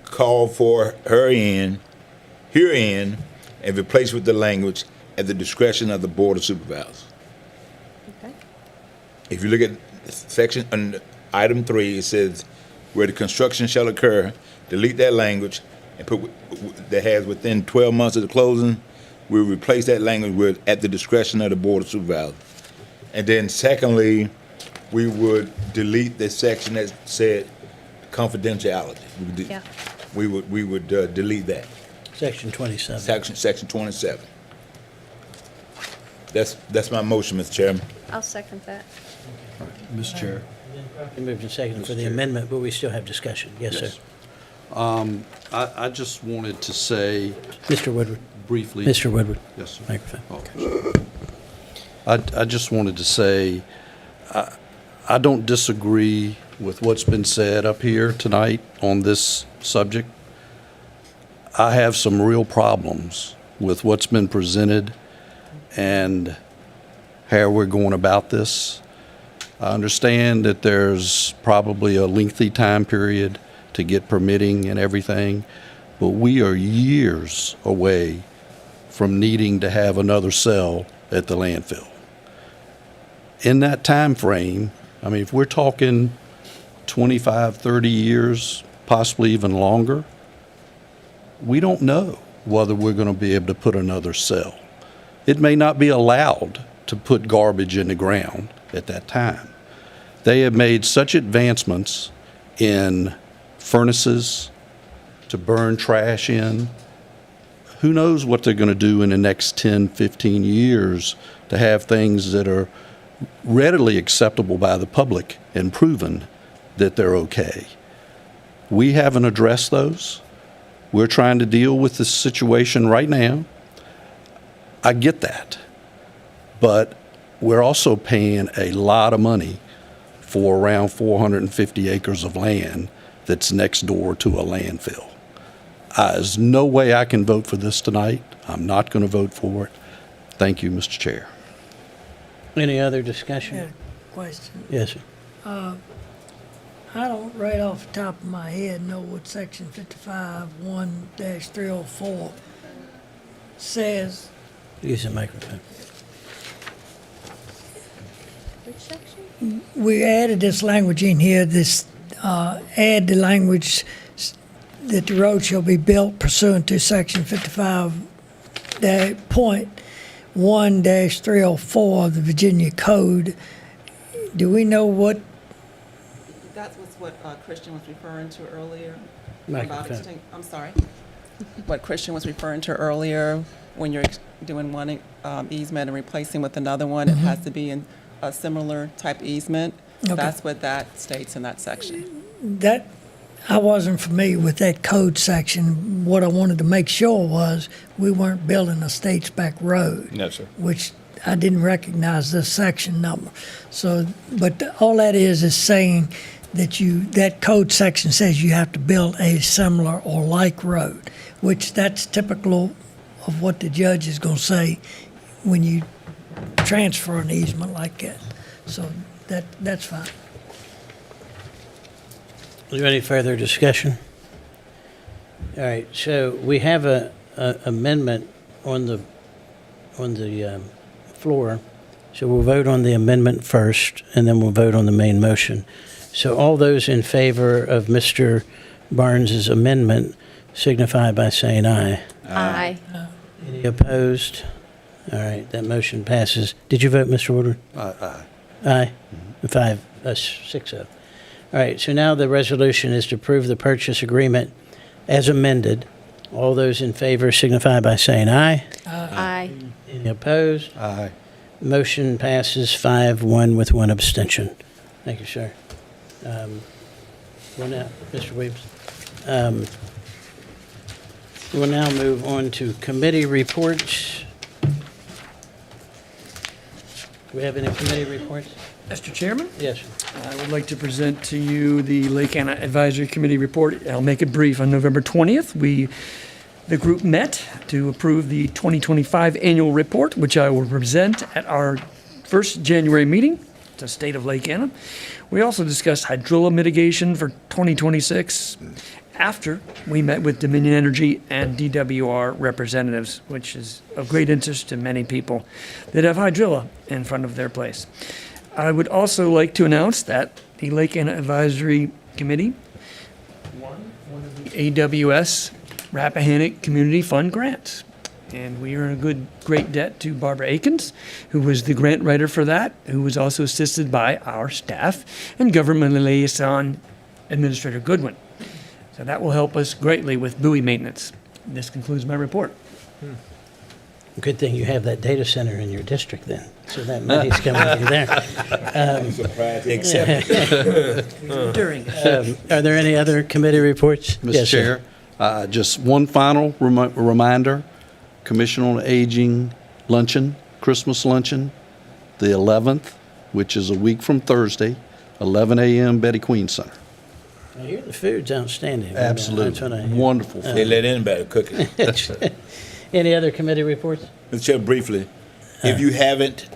Speaker 3: called for herein, and replace with the language at the discretion of the Board of Supervisors.
Speaker 4: Okay.
Speaker 3: If you look at section, item 3, it says, where the construction shall occur, delete that language and put that has within 12 months of the closing. We'll replace that language with at the discretion of the Board of Supervisors. And then secondly, we would delete the section that said confidentiality.
Speaker 4: Yeah.
Speaker 3: We would delete that.
Speaker 1: Section 27.
Speaker 3: Section 27. That's my motion, Mr. Chairman.
Speaker 4: I'll second that.
Speaker 12: Mr. Chair.
Speaker 1: We moved and seconded for the amendment, but we still have discussion. Yes, sir.
Speaker 12: I just wanted to say
Speaker 1: Mr. Woodward.
Speaker 12: briefly.
Speaker 1: Mr. Woodward.
Speaker 12: Yes, sir.
Speaker 1: Microphone.
Speaker 12: I just wanted to say, I don't disagree with what's been said up here tonight on this subject. I have some real problems with what's been presented and how we're going about this. I understand that there's probably a lengthy time period to get permitting and everything, but we are years away from needing to have another cell at the landfill. In that time frame, I mean, if we're talking 25, 30 years, possibly even longer, we don't know whether we're going to be able to put another cell. It may not be allowed to put garbage in the ground at that time. They have made such advancements in furnaces to burn trash in. Who knows what they're going to do in the next 10, 15 years to have things that are readily acceptable by the public and proven that they're okay. We haven't addressed those. We're trying to deal with this situation right now. I get that. But we're also paying a lot of money for around 450 acres of land that's next door to a landfill. There's no way I can vote for this tonight. I'm not going to vote for it. Thank you, Mr. Chair.
Speaker 1: Any other
Speaker 2: I
Speaker 1: discussion?
Speaker 2: had a question.
Speaker 1: Yes, sir.
Speaker 2: I don't right off the top of my head know what section 55.1-304 says.
Speaker 1: Use the microphone.
Speaker 4: Which section?
Speaker 2: We added this language in here, add the language that the road shall be built pursuant to section 55.1-304 of the Virginia Code. Do we know what?
Speaker 14: That was what Christian was referring to earlier.
Speaker 1: Microphone.
Speaker 14: I'm sorry. What Christian was referring to earlier, when you're doing one easement and replacing with another one, it has to be in a similar type easement.
Speaker 2: Okay.
Speaker 14: That's what that states in that section.
Speaker 2: That, I wasn't familiar with that code section. What I wanted to make sure was we weren't building a state spec road.
Speaker 6: No, sir.
Speaker 2: Which I didn't recognize this section number. So, but all that is saying that that code section says you have to build a similar or like road, which that's typical of what the judge is going to say when you transfer an easement like that. So that's fine.
Speaker 1: Is there any further discussion? All right, so we have a amendment on the floor. So we'll vote on the amendment first, and then we'll vote on the main motion. So all those in favor of Mr. Barnes's amendment signify by saying aye.
Speaker 4: Aye.
Speaker 1: Any opposed? All right, that motion passes. Did you vote, Mr. Woodward?
Speaker 12: Aye.
Speaker 1: Aye. 6-0. All right, so now the resolution is to approve the purchase agreement as amended. All those in favor signify by saying aye.
Speaker 4: Aye.
Speaker 1: Any opposed?
Speaker 12: Aye.
Speaker 1: Motion passes 5-1 with one abstention. Thank you, sir. We'll now, Mr. Williams. We'll now move on to committee reports. Do we have any committee reports?
Speaker 10: Mr. Chairman,
Speaker 1: Yes, sir.
Speaker 10: I would like to present to you the Lake Anna Advisory Committee report. I'll make it brief. On November 20th, the group met to approve the 2025 annual report, which I will present at our first January meeting, the state of Lake Anna. We also discussed hydrilla mitigation for 2026 after we met with Dominion Energy and DWR representatives, which is of great interest to many people that have hydrilla in front of their place. I would also like to announce that the Lake Anna Advisory Committee won one of the AWS Rappahannock Community Fund grants. And we are in a great debt to Barbara Akins, who was the grant writer for that, who was also assisted by our staff and government liaison Administrator Goodwin. So that will help us greatly with buoy maintenance. This concludes my report.
Speaker 1: Good thing you have that data center in your district then, so that money's coming in there.
Speaker 3: Surprised they accepted.
Speaker 10: During
Speaker 1: Are there any other committee reports?
Speaker 12: Mr.
Speaker 1: Yes, sir.
Speaker 12: Chair, just one final reminder, Commission on Aging luncheon, Christmas luncheon, the 11th, which is a week from Thursday, 11 a.m., Betty Queen Center.
Speaker 1: I hear the food's outstanding.
Speaker 12: Absolutely.
Speaker 1: That's what I hear.
Speaker 12: Wonderful
Speaker 3: They
Speaker 12: food.
Speaker 3: let anybody cook it.
Speaker 1: Any other committee reports?
Speaker 3: Mr. Chair, briefly, if you haven't,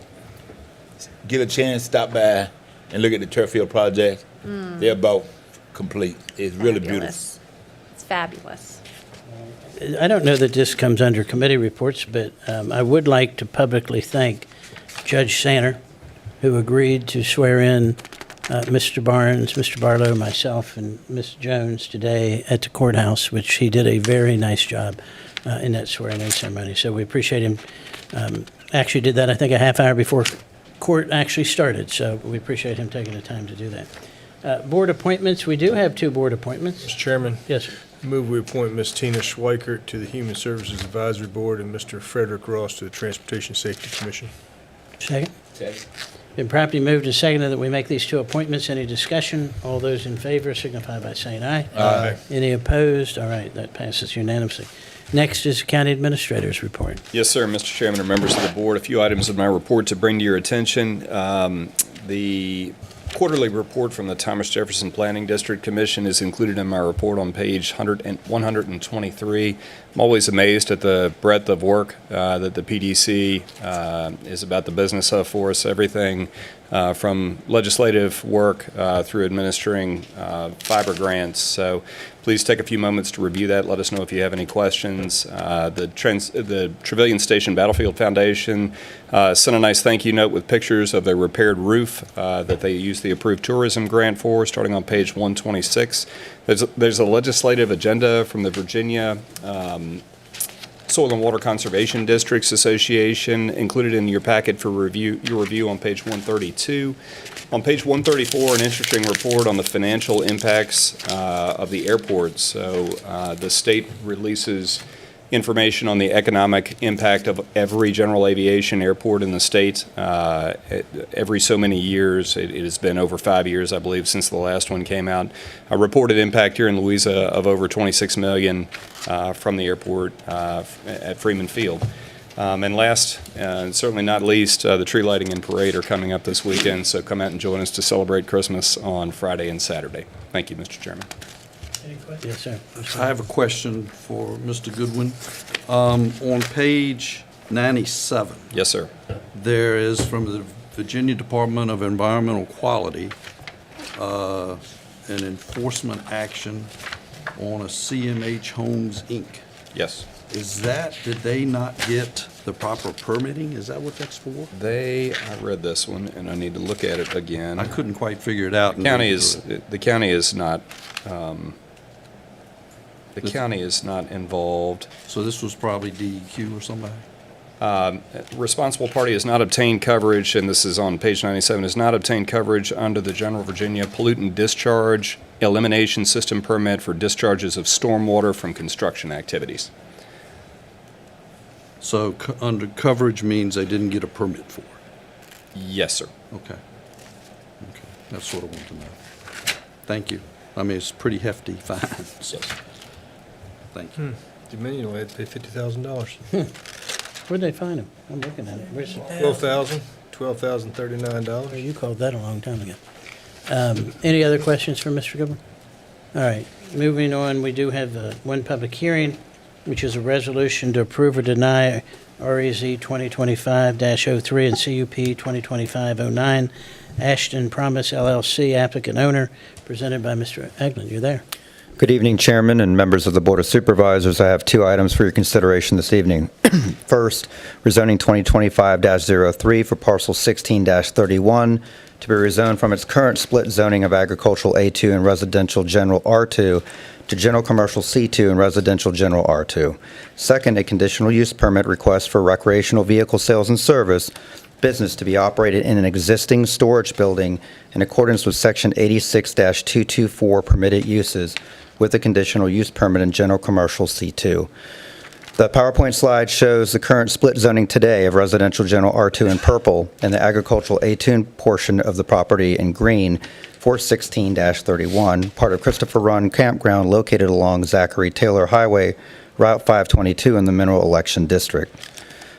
Speaker 3: get a chance, stop by and look at the turf field project. They're about complete. It's really beautiful.
Speaker 4: Fabulous. It's fabulous.
Speaker 1: I don't know that this comes under committee reports, but I would like to publicly thank Judge Sanner, who agreed to swear in Mr. Barnes, Mr. Barlow, myself, and Ms. Jones today at the courthouse, which he did a very nice job in that swearing-in ceremony. So we appreciate him. Actually did that, I think, a half hour before court actually started, so we appreciate him taking the time to do that. Board appointments, we do have two board appointments.
Speaker 16: Mr. Chairman,
Speaker 1: Yes, sir.
Speaker 16: move we appoint Ms. Tina Schweikert to the Human Services Advisory Board and Mr. Frederick Ross to the Transportation Safety Commission.
Speaker 1: Second? Been properly moved and seconded that we make these two appointments. Any discussion? All those in favor signify by saying aye.
Speaker 16: Aye.
Speaker 1: Any opposed? All right, that passes unanimously. Next is County Administrator's report.
Speaker 6: Yes, sir, Mr. Chairman and members of the board. A few items of my report to bring to your attention. The quarterly report from the Thomas Jefferson Planning District Commission is included in my report on page 123. I'm always amazed at the breadth of work that the PDC is about the business of for us. Everything from legislative work through administering fiber grants. So please take a few moments to review that. Let us know if you have any questions. The Trevilian Station Battlefield Foundation sent a nice thank you note with pictures of their repaired roof that they used the approved tourism grant for, starting on page 126. There's a legislative agenda from the Virginia Soil and Water Conservation Districts Association included in your packet for your review on page 132. On page 134, an interesting report on the financial impacts of the airport. So the state releases information on the economic impact of every general aviation airport in the state. Every so many years, it has been over 5 years, I believe, since the last one came out. A reported impact here in Louisa of over $26 million from the airport at Freeman Field. And last, and certainly not least, the tree lighting and parade are coming up this weekend, so come out and join us to celebrate Christmas on Friday and Saturday. Thank you, Mr. Chairman.
Speaker 1: Yes, sir.
Speaker 12: I have a question for Mr. Goodwin. On page 97,
Speaker 6: Yes, sir.
Speaker 12: there is from the Virginia Department of Environmental Quality, an enforcement action on a CMH Homes, Inc.
Speaker 6: Yes.
Speaker 12: Did they not get the proper permitting? Is that what that's for?
Speaker 6: I read this one, and I need to look at it again.
Speaker 12: I couldn't quite figure it out.
Speaker 6: The county is not involved.
Speaker 12: So this was probably DEQ or somebody?
Speaker 6: Responsible party has not obtained coverage, and this is on page 97, has not obtained coverage under the General Virginia Pollutant Discharge Elimination System permit for discharges of stormwater from construction activities.
Speaker 12: So under coverage means they didn't get a permit for it?
Speaker 6: Yes, sir.
Speaker 12: Okay. Okay, that's what I want to know. Thank you. I mean, it's pretty hefty fine, so, thank you.
Speaker 16: Dominion will have to pay $50,000.
Speaker 1: Where'd they find him? I'm looking at it. Where's it?
Speaker 16: $12,039.
Speaker 1: Oh, you called that a long time ago. Any other questions for Mr. Goodwin? All right, moving on, we do have one public hearing, which is a resolution to approve or deny REZ 2025-03 and CUP 2025-09, Ashton Promise LLC, applicant owner, presented by Mr. Eglin. You're there.
Speaker 17: Good evening, Chairman and members of the Board of Supervisors. I have 2 items for your consideration this evening. First, rezoning 2025-03 for parcel 16-31 to be rezoned from its current split zoning of agricultural A2 and residential general R2 to general commercial C2 and residential general R2. Second, a conditional use permit request for recreational vehicle sales and service business to be operated in an existing storage building in accordance with Section 86-224 permitted uses with a conditional use permit in general commercial C2. The PowerPoint slide shows the current split zoning today of residential general R2 in purple and the agricultural A2 portion of the property in green for 16-31, part of Christopher Run Campground located along Zachary Taylor Highway, Route 522 in the Mineral Election District.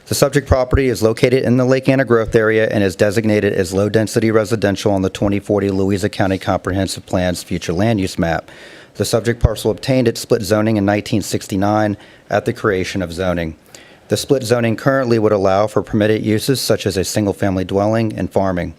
Speaker 17: The subject property is located in the Lake Anna growth area and is designated as low-density residential on the 2040 Louisa County Comprehensive Plan's future land use map. The subject parcel obtained its split zoning in 1969 at the creation of zoning. The split zoning currently would allow for permitted uses such as a single-family dwelling and farming.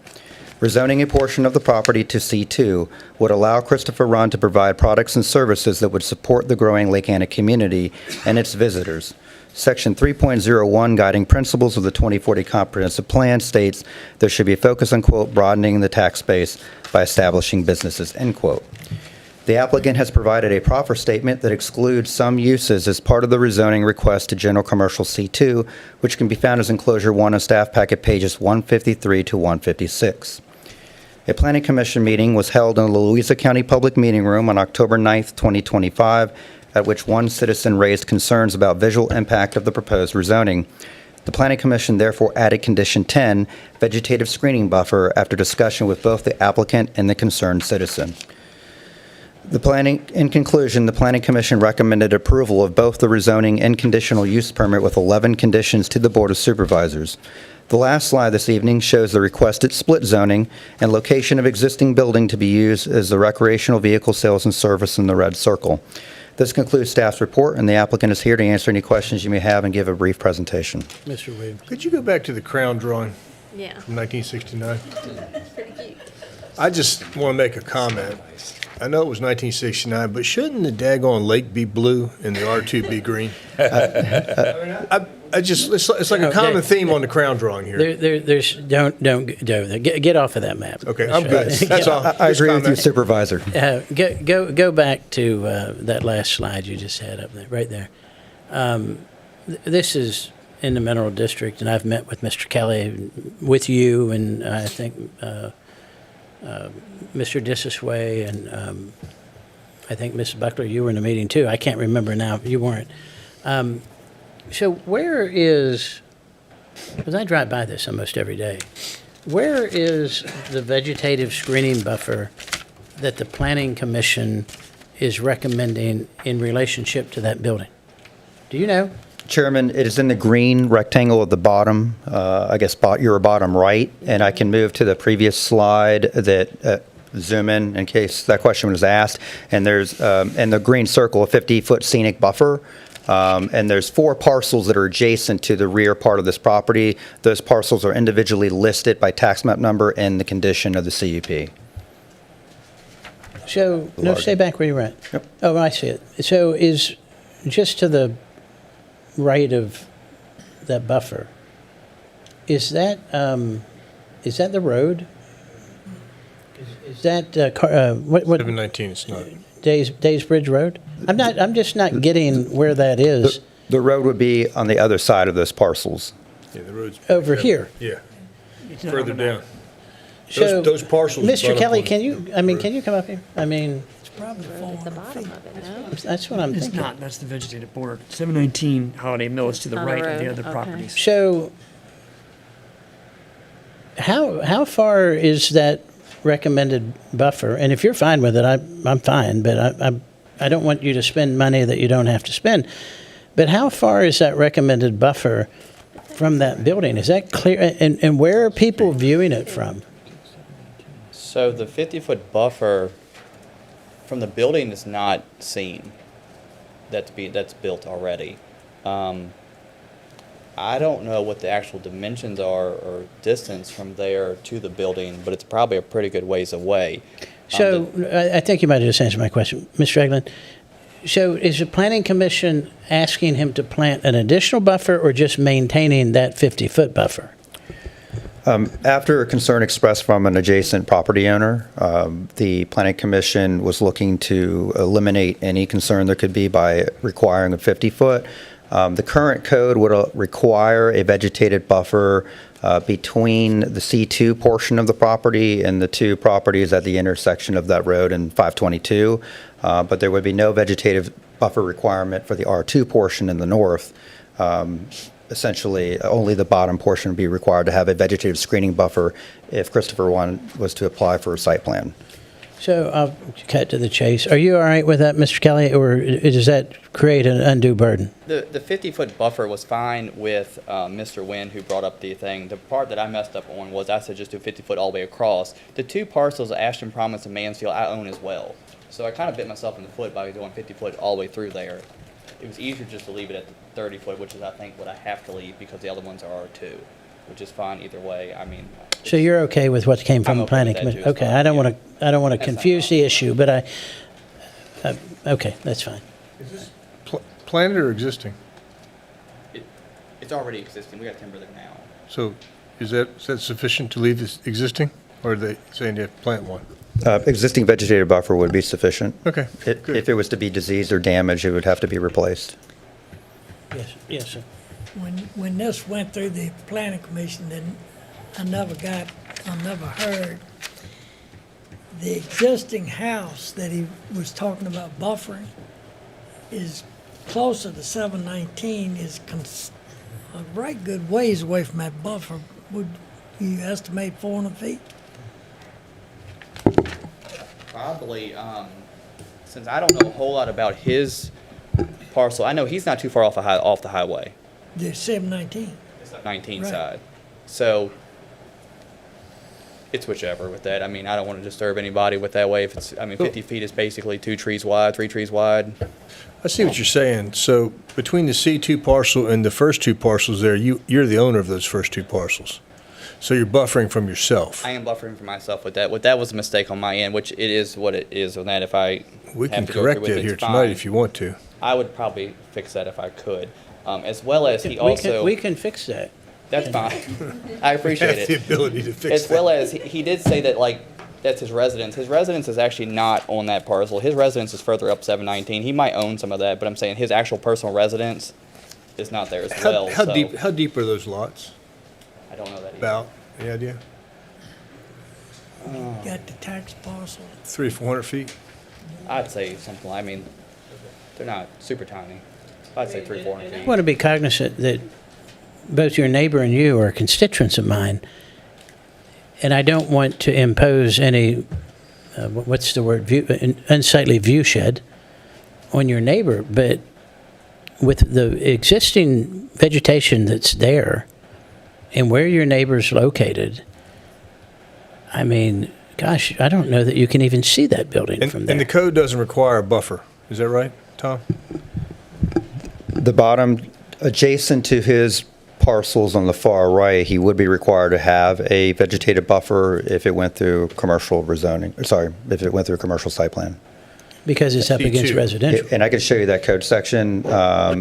Speaker 17: Rezoning a portion of the property to C2 would allow Christopher Run to provide products and services that would support the growing Lake Anna community and its visitors. Section 3.01 guiding principles of the 2040 Comprehensive Plan states there should be a focus on, quote, broadening the tax base by establishing businesses, end quote. The applicant has provided a proffer statement that excludes some uses as part of the rezoning request to general commercial C2, which can be found as enclosure 1 of staff packet pages 153 to 156. A planning commission meeting was held in the Louisa County Public Meeting Room on October 9th, 2025, at which one citizen raised concerns about visual impact of the proposed rezoning. The Planning Commission therefore added Condition 10, vegetative screening buffer, after discussion with both the applicant and the concerned citizen. In conclusion, the Planning Commission recommended approval of both the rezoning and conditional use permit with 11 conditions to the Board of Supervisors. The last slide this evening shows the requested split zoning and location of existing building to be used as the recreational vehicle sales and service in the red circle. This concludes staff's report, and the applicant is here to answer any questions you may have and give a brief presentation.
Speaker 1: Mr. Williams.
Speaker 16: Could you go back to the crown drawing
Speaker 4: Yeah.
Speaker 16: from 1969?
Speaker 4: It's pretty cute.
Speaker 16: I just want to make a comment. I know it was 1969, but shouldn't the daggone lake be blue and the R2 be green? I just, it's like a common theme on the crown drawing here.
Speaker 1: There's don't get off of that map.
Speaker 16: Okay, I'm good. That's all.
Speaker 17: I agree with you, Supervisor.
Speaker 1: Go back to that last slide you just had up there, right there. This is in the Mineral District, and I've met with Mr. Kelly, with you, and I think Mr. Disasway, and I think Ms. Buckler, you were in the meeting too. I can't remember now. You weren't. So where is, because I drive by this almost every day, where is the vegetative screening buffer that the Planning Commission is recommending in relationship to that building? Do you know?
Speaker 17: Chairman, it is in the green rectangle at the bottom, I guess your bottom right, and I can move to the previous slide that zoom in case that question was asked. And there's in the green circle a 50-foot scenic buffer, and there's 4 parcels that are adjacent to the rear part of this property. Those parcels are individually listed by tax map number and the condition of the CUP.
Speaker 1: So, no, stay back where you're at.
Speaker 17: Yep.
Speaker 1: Oh, I see it. So is just to the right of that buffer, is that the road? Is that what
Speaker 16: 719, it's not.
Speaker 1: Days Bridge Road? I'm just not getting where that is.
Speaker 17: The road would be on the other side of those parcels.
Speaker 16: Yeah, the road's.
Speaker 1: over here.
Speaker 16: Yeah,
Speaker 10: It's not
Speaker 16: further
Speaker 10: on the map.
Speaker 16: down.
Speaker 1: So,
Speaker 16: Those parcels.
Speaker 1: Mr.
Speaker 16: butt up
Speaker 1: Kelly,
Speaker 16: on
Speaker 1: can
Speaker 16: the
Speaker 1: you,
Speaker 16: road.
Speaker 1: can you come up here? I mean,
Speaker 2: It's probably
Speaker 4: At the
Speaker 2: 400
Speaker 4: bottom
Speaker 2: feet.
Speaker 4: of it, no?
Speaker 1: that's what I'm
Speaker 10: It's
Speaker 1: thinking.
Speaker 10: not, that's the vegetated border. 719 Holiday Mill is to the
Speaker 4: On the
Speaker 10: right of the
Speaker 4: road,
Speaker 10: other
Speaker 4: okay.
Speaker 10: properties.
Speaker 1: So, how far is that recommended buffer? And if you're fine with it, I'm fine, but I don't want you to spend money that you don't have to spend. But how far is that recommended buffer from that building? Is that clear? And where are people viewing it from?
Speaker 11: So the 50-foot buffer from the building is not seen. That's built already. I don't know what the actual dimensions are or distance from there to the building, but it's probably a pretty good ways away.
Speaker 1: So I think you might have just answered my question, Mr. Eglin. So is the Planning Commission asking him to plant an additional buffer or just maintaining that 50-foot buffer?
Speaker 17: After a concern expressed from an adjacent property owner, the Planning Commission was looking to eliminate any concern there could be by requiring a 50-foot. The current code would require a vegetated buffer between the C2 portion of the property and the two properties at the intersection of that road and 522, but there would be no vegetative buffer requirement for the R2 portion in the north. Essentially, only the bottom portion would be required to have a vegetative screening buffer if Christopher was to apply for a site plan.
Speaker 1: So I'll cut to the chase. Are you all right with that, Mr. Kelly, or does that create an undue burden?
Speaker 11: The 50-foot buffer was fine with Mr. Wynn, who brought up the thing. The part that I messed up on was I said just do 50-foot all the way across. The two parcels, Ashton Promise and Mansfield, I own as well. So I kind of bit myself in the foot by doing 50-foot all the way through there. It was easier just to leave it at the 30-foot, which is, I think, what I have to leave because the other ones are R2, which is fine either way. I mean,
Speaker 1: So you're okay with what came from
Speaker 11: I'm
Speaker 1: the
Speaker 11: okay
Speaker 1: Planning
Speaker 11: with that
Speaker 1: Commission?
Speaker 11: too,
Speaker 1: Okay,
Speaker 11: so,
Speaker 1: I don't
Speaker 11: yeah.
Speaker 1: want to
Speaker 11: That's
Speaker 1: confuse
Speaker 11: not
Speaker 1: the
Speaker 11: wrong.
Speaker 1: issue, but okay, that's fine.
Speaker 16: Is this planted or existing?
Speaker 11: it's already existing. We got timber there now.
Speaker 16: So is that sufficient to leave this existing? Or are they saying you have to plant one?
Speaker 17: Existing vegetative buffer would be sufficient.
Speaker 16: Okay, good.
Speaker 17: If it was to be diseased or damaged, it would have to be replaced.
Speaker 1: Yes, sir.
Speaker 2: When this went through the planning commission, then I never heard the existing house that he was talking about buffering is closer to 719, is a right good ways away from that buffer. Would you estimate 400 feet?
Speaker 11: Probably, since I don't know a whole lot about his parcel, I know he's not too far off the highway,
Speaker 2: The 719.
Speaker 11: it's the 19
Speaker 2: Right.
Speaker 11: side. So it's whichever with that. I mean, I don't want to disturb anybody with that way. If it's, I mean, 50 feet is basically 2 trees wide, 3 trees wide.
Speaker 16: I see what you're saying. So between the C2 parcel and the first two parcels there, you're the owner of those first two parcels. So you're buffering from yourself.
Speaker 11: I am buffering for myself with that. That was a mistake on my end, which it is what it is on that. If I
Speaker 16: We
Speaker 11: have
Speaker 16: can
Speaker 11: to go
Speaker 16: correct
Speaker 11: through with
Speaker 16: it here
Speaker 11: it's
Speaker 16: tonight
Speaker 11: fine.
Speaker 16: if you want to.
Speaker 11: I would probably fix that if I could. As well as he
Speaker 1: We
Speaker 11: also,
Speaker 1: can fix that.
Speaker 11: that's fine. I appreciate
Speaker 16: Have the
Speaker 11: it.
Speaker 16: ability to fix
Speaker 11: As
Speaker 16: that.
Speaker 11: well as he did say that like that's his residence. His residence is actually not on that parcel. His residence is further up 719. He might own some of that, but I'm saying his actual personal residence is not there as well.
Speaker 16: How
Speaker 11: so
Speaker 16: deep are those lots?
Speaker 11: I don't know that either.
Speaker 16: About, any idea?
Speaker 2: Got the tax parcel.
Speaker 16: 300, 400 feet?
Speaker 11: I'd say something. I mean, they're not super tiny. I'd say 300-400
Speaker 1: I
Speaker 11: feet.
Speaker 1: want to be cognizant that both your neighbor and you are constituents of mine, and I don't want to impose any, what's the word, unsightly viewshed on your neighbor, but with the existing vegetation that's there and where your neighbor's located, I mean, gosh, I don't know that you can even see that building from there.
Speaker 16: And the code doesn't require a buffer. Is that right, Tom?
Speaker 17: The bottom, adjacent to his parcels on the far right, he would be required to have a vegetative buffer if it went through commercial rezoning, if it went through a commercial site plan.
Speaker 1: Because it's up against
Speaker 16: C2.
Speaker 1: residential.
Speaker 17: And I can show you that code section.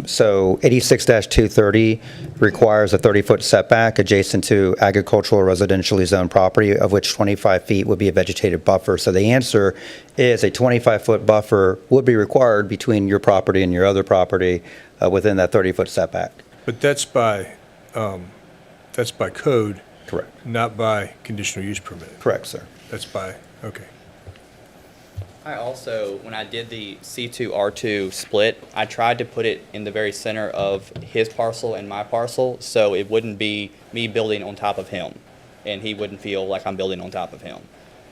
Speaker 17: So 86-230 requires a 30-foot setback adjacent to agricultural residentially zoned property, of which 25 feet would be a vegetative buffer. So the answer is a 25-foot buffer would be required between your property and your other property within that 30-foot setback.
Speaker 16: But that's by that's by code,
Speaker 17: Correct.
Speaker 16: not by conditional use permit.
Speaker 17: Correct, sir.
Speaker 16: That's by, okay.
Speaker 18: I also, when I did the C2R2 split, I tried to put it in the very center of his parcel and my parcel, so it wouldn't be me building on top of him, and he wouldn't feel like I'm building on top of him.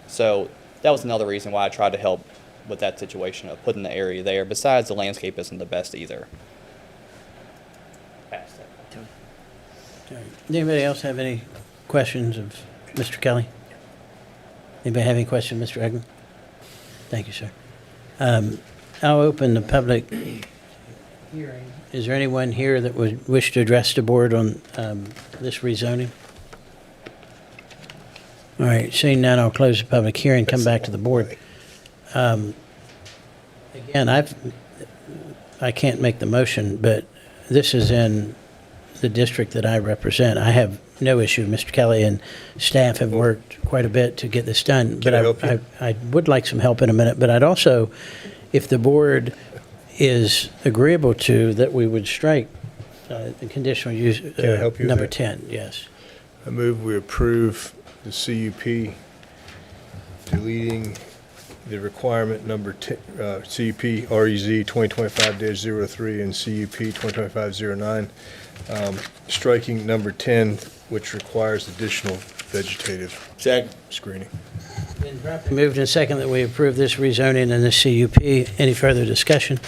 Speaker 18: So that was another reason why I tried to help with that situation of putting the area there. Besides, the landscape isn't the best either.
Speaker 1: Anybody else have any questions of Mr. Kelly? Anybody have any questions, Mr. Egan? Thank you, sir. I'll open the public hearing. Is there anyone here that would wish to address the board on this rezoning? All right, seeing none, I'll close the public hearing, come back to the board. Again, I can't make the motion, but this is in the district that I represent. I have no issue. Mr. Kelly and staff have worked quite a bit to get this done. But
Speaker 16: Can I help you?
Speaker 1: I would like some help in a minute. But I'd also, if the board is agreeable to, that we would strike the conditional use
Speaker 16: Can I help you with
Speaker 1: number
Speaker 16: that?
Speaker 1: 10. Yes.
Speaker 16: I move we approve the CUP, deleting the requirement number 10, CUP REZ 2025-03 and CUP 2025-09, striking number 10, which requires additional vegetative screening.
Speaker 1: Been properly moved and second that we approve this rezoning and this CUP. Any further discussion?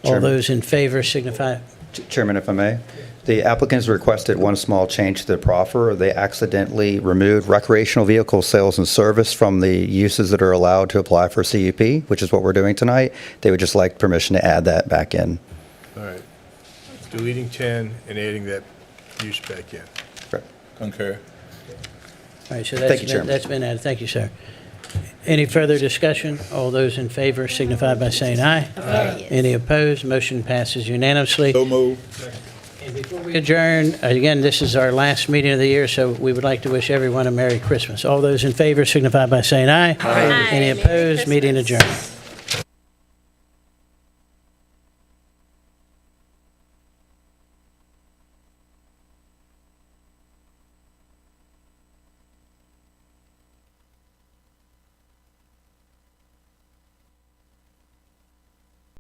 Speaker 1: All
Speaker 17: Chairman.
Speaker 1: those in favor signify.
Speaker 17: Chairman, if I may, the applicants requested one small change to the proffer. They accidentally removed recreational vehicle sales and service from the uses that are allowed to apply for CUP, which is what we're doing tonight. They would just like permission to add that back in.
Speaker 16: All right. Deleting 10 and adding that use back in.
Speaker 3: Concur.
Speaker 1: All right, so
Speaker 17: Thank you, Chairman.
Speaker 1: that's been added. Thank you, sir. Any further discussion? All those in favor signify by saying aye. Aye. Any opposed? Motion passes unanimously.
Speaker 3: So moved.
Speaker 1: And before we adjourn, again, this is our last meeting of the year, so we would like to wish everyone a Merry Christmas. All those in favor signify by saying aye.
Speaker 4: Aye.
Speaker 1: Any
Speaker 4: Merry
Speaker 1: opposed? Meeting
Speaker 4: Christmas.
Speaker 1: adjourned.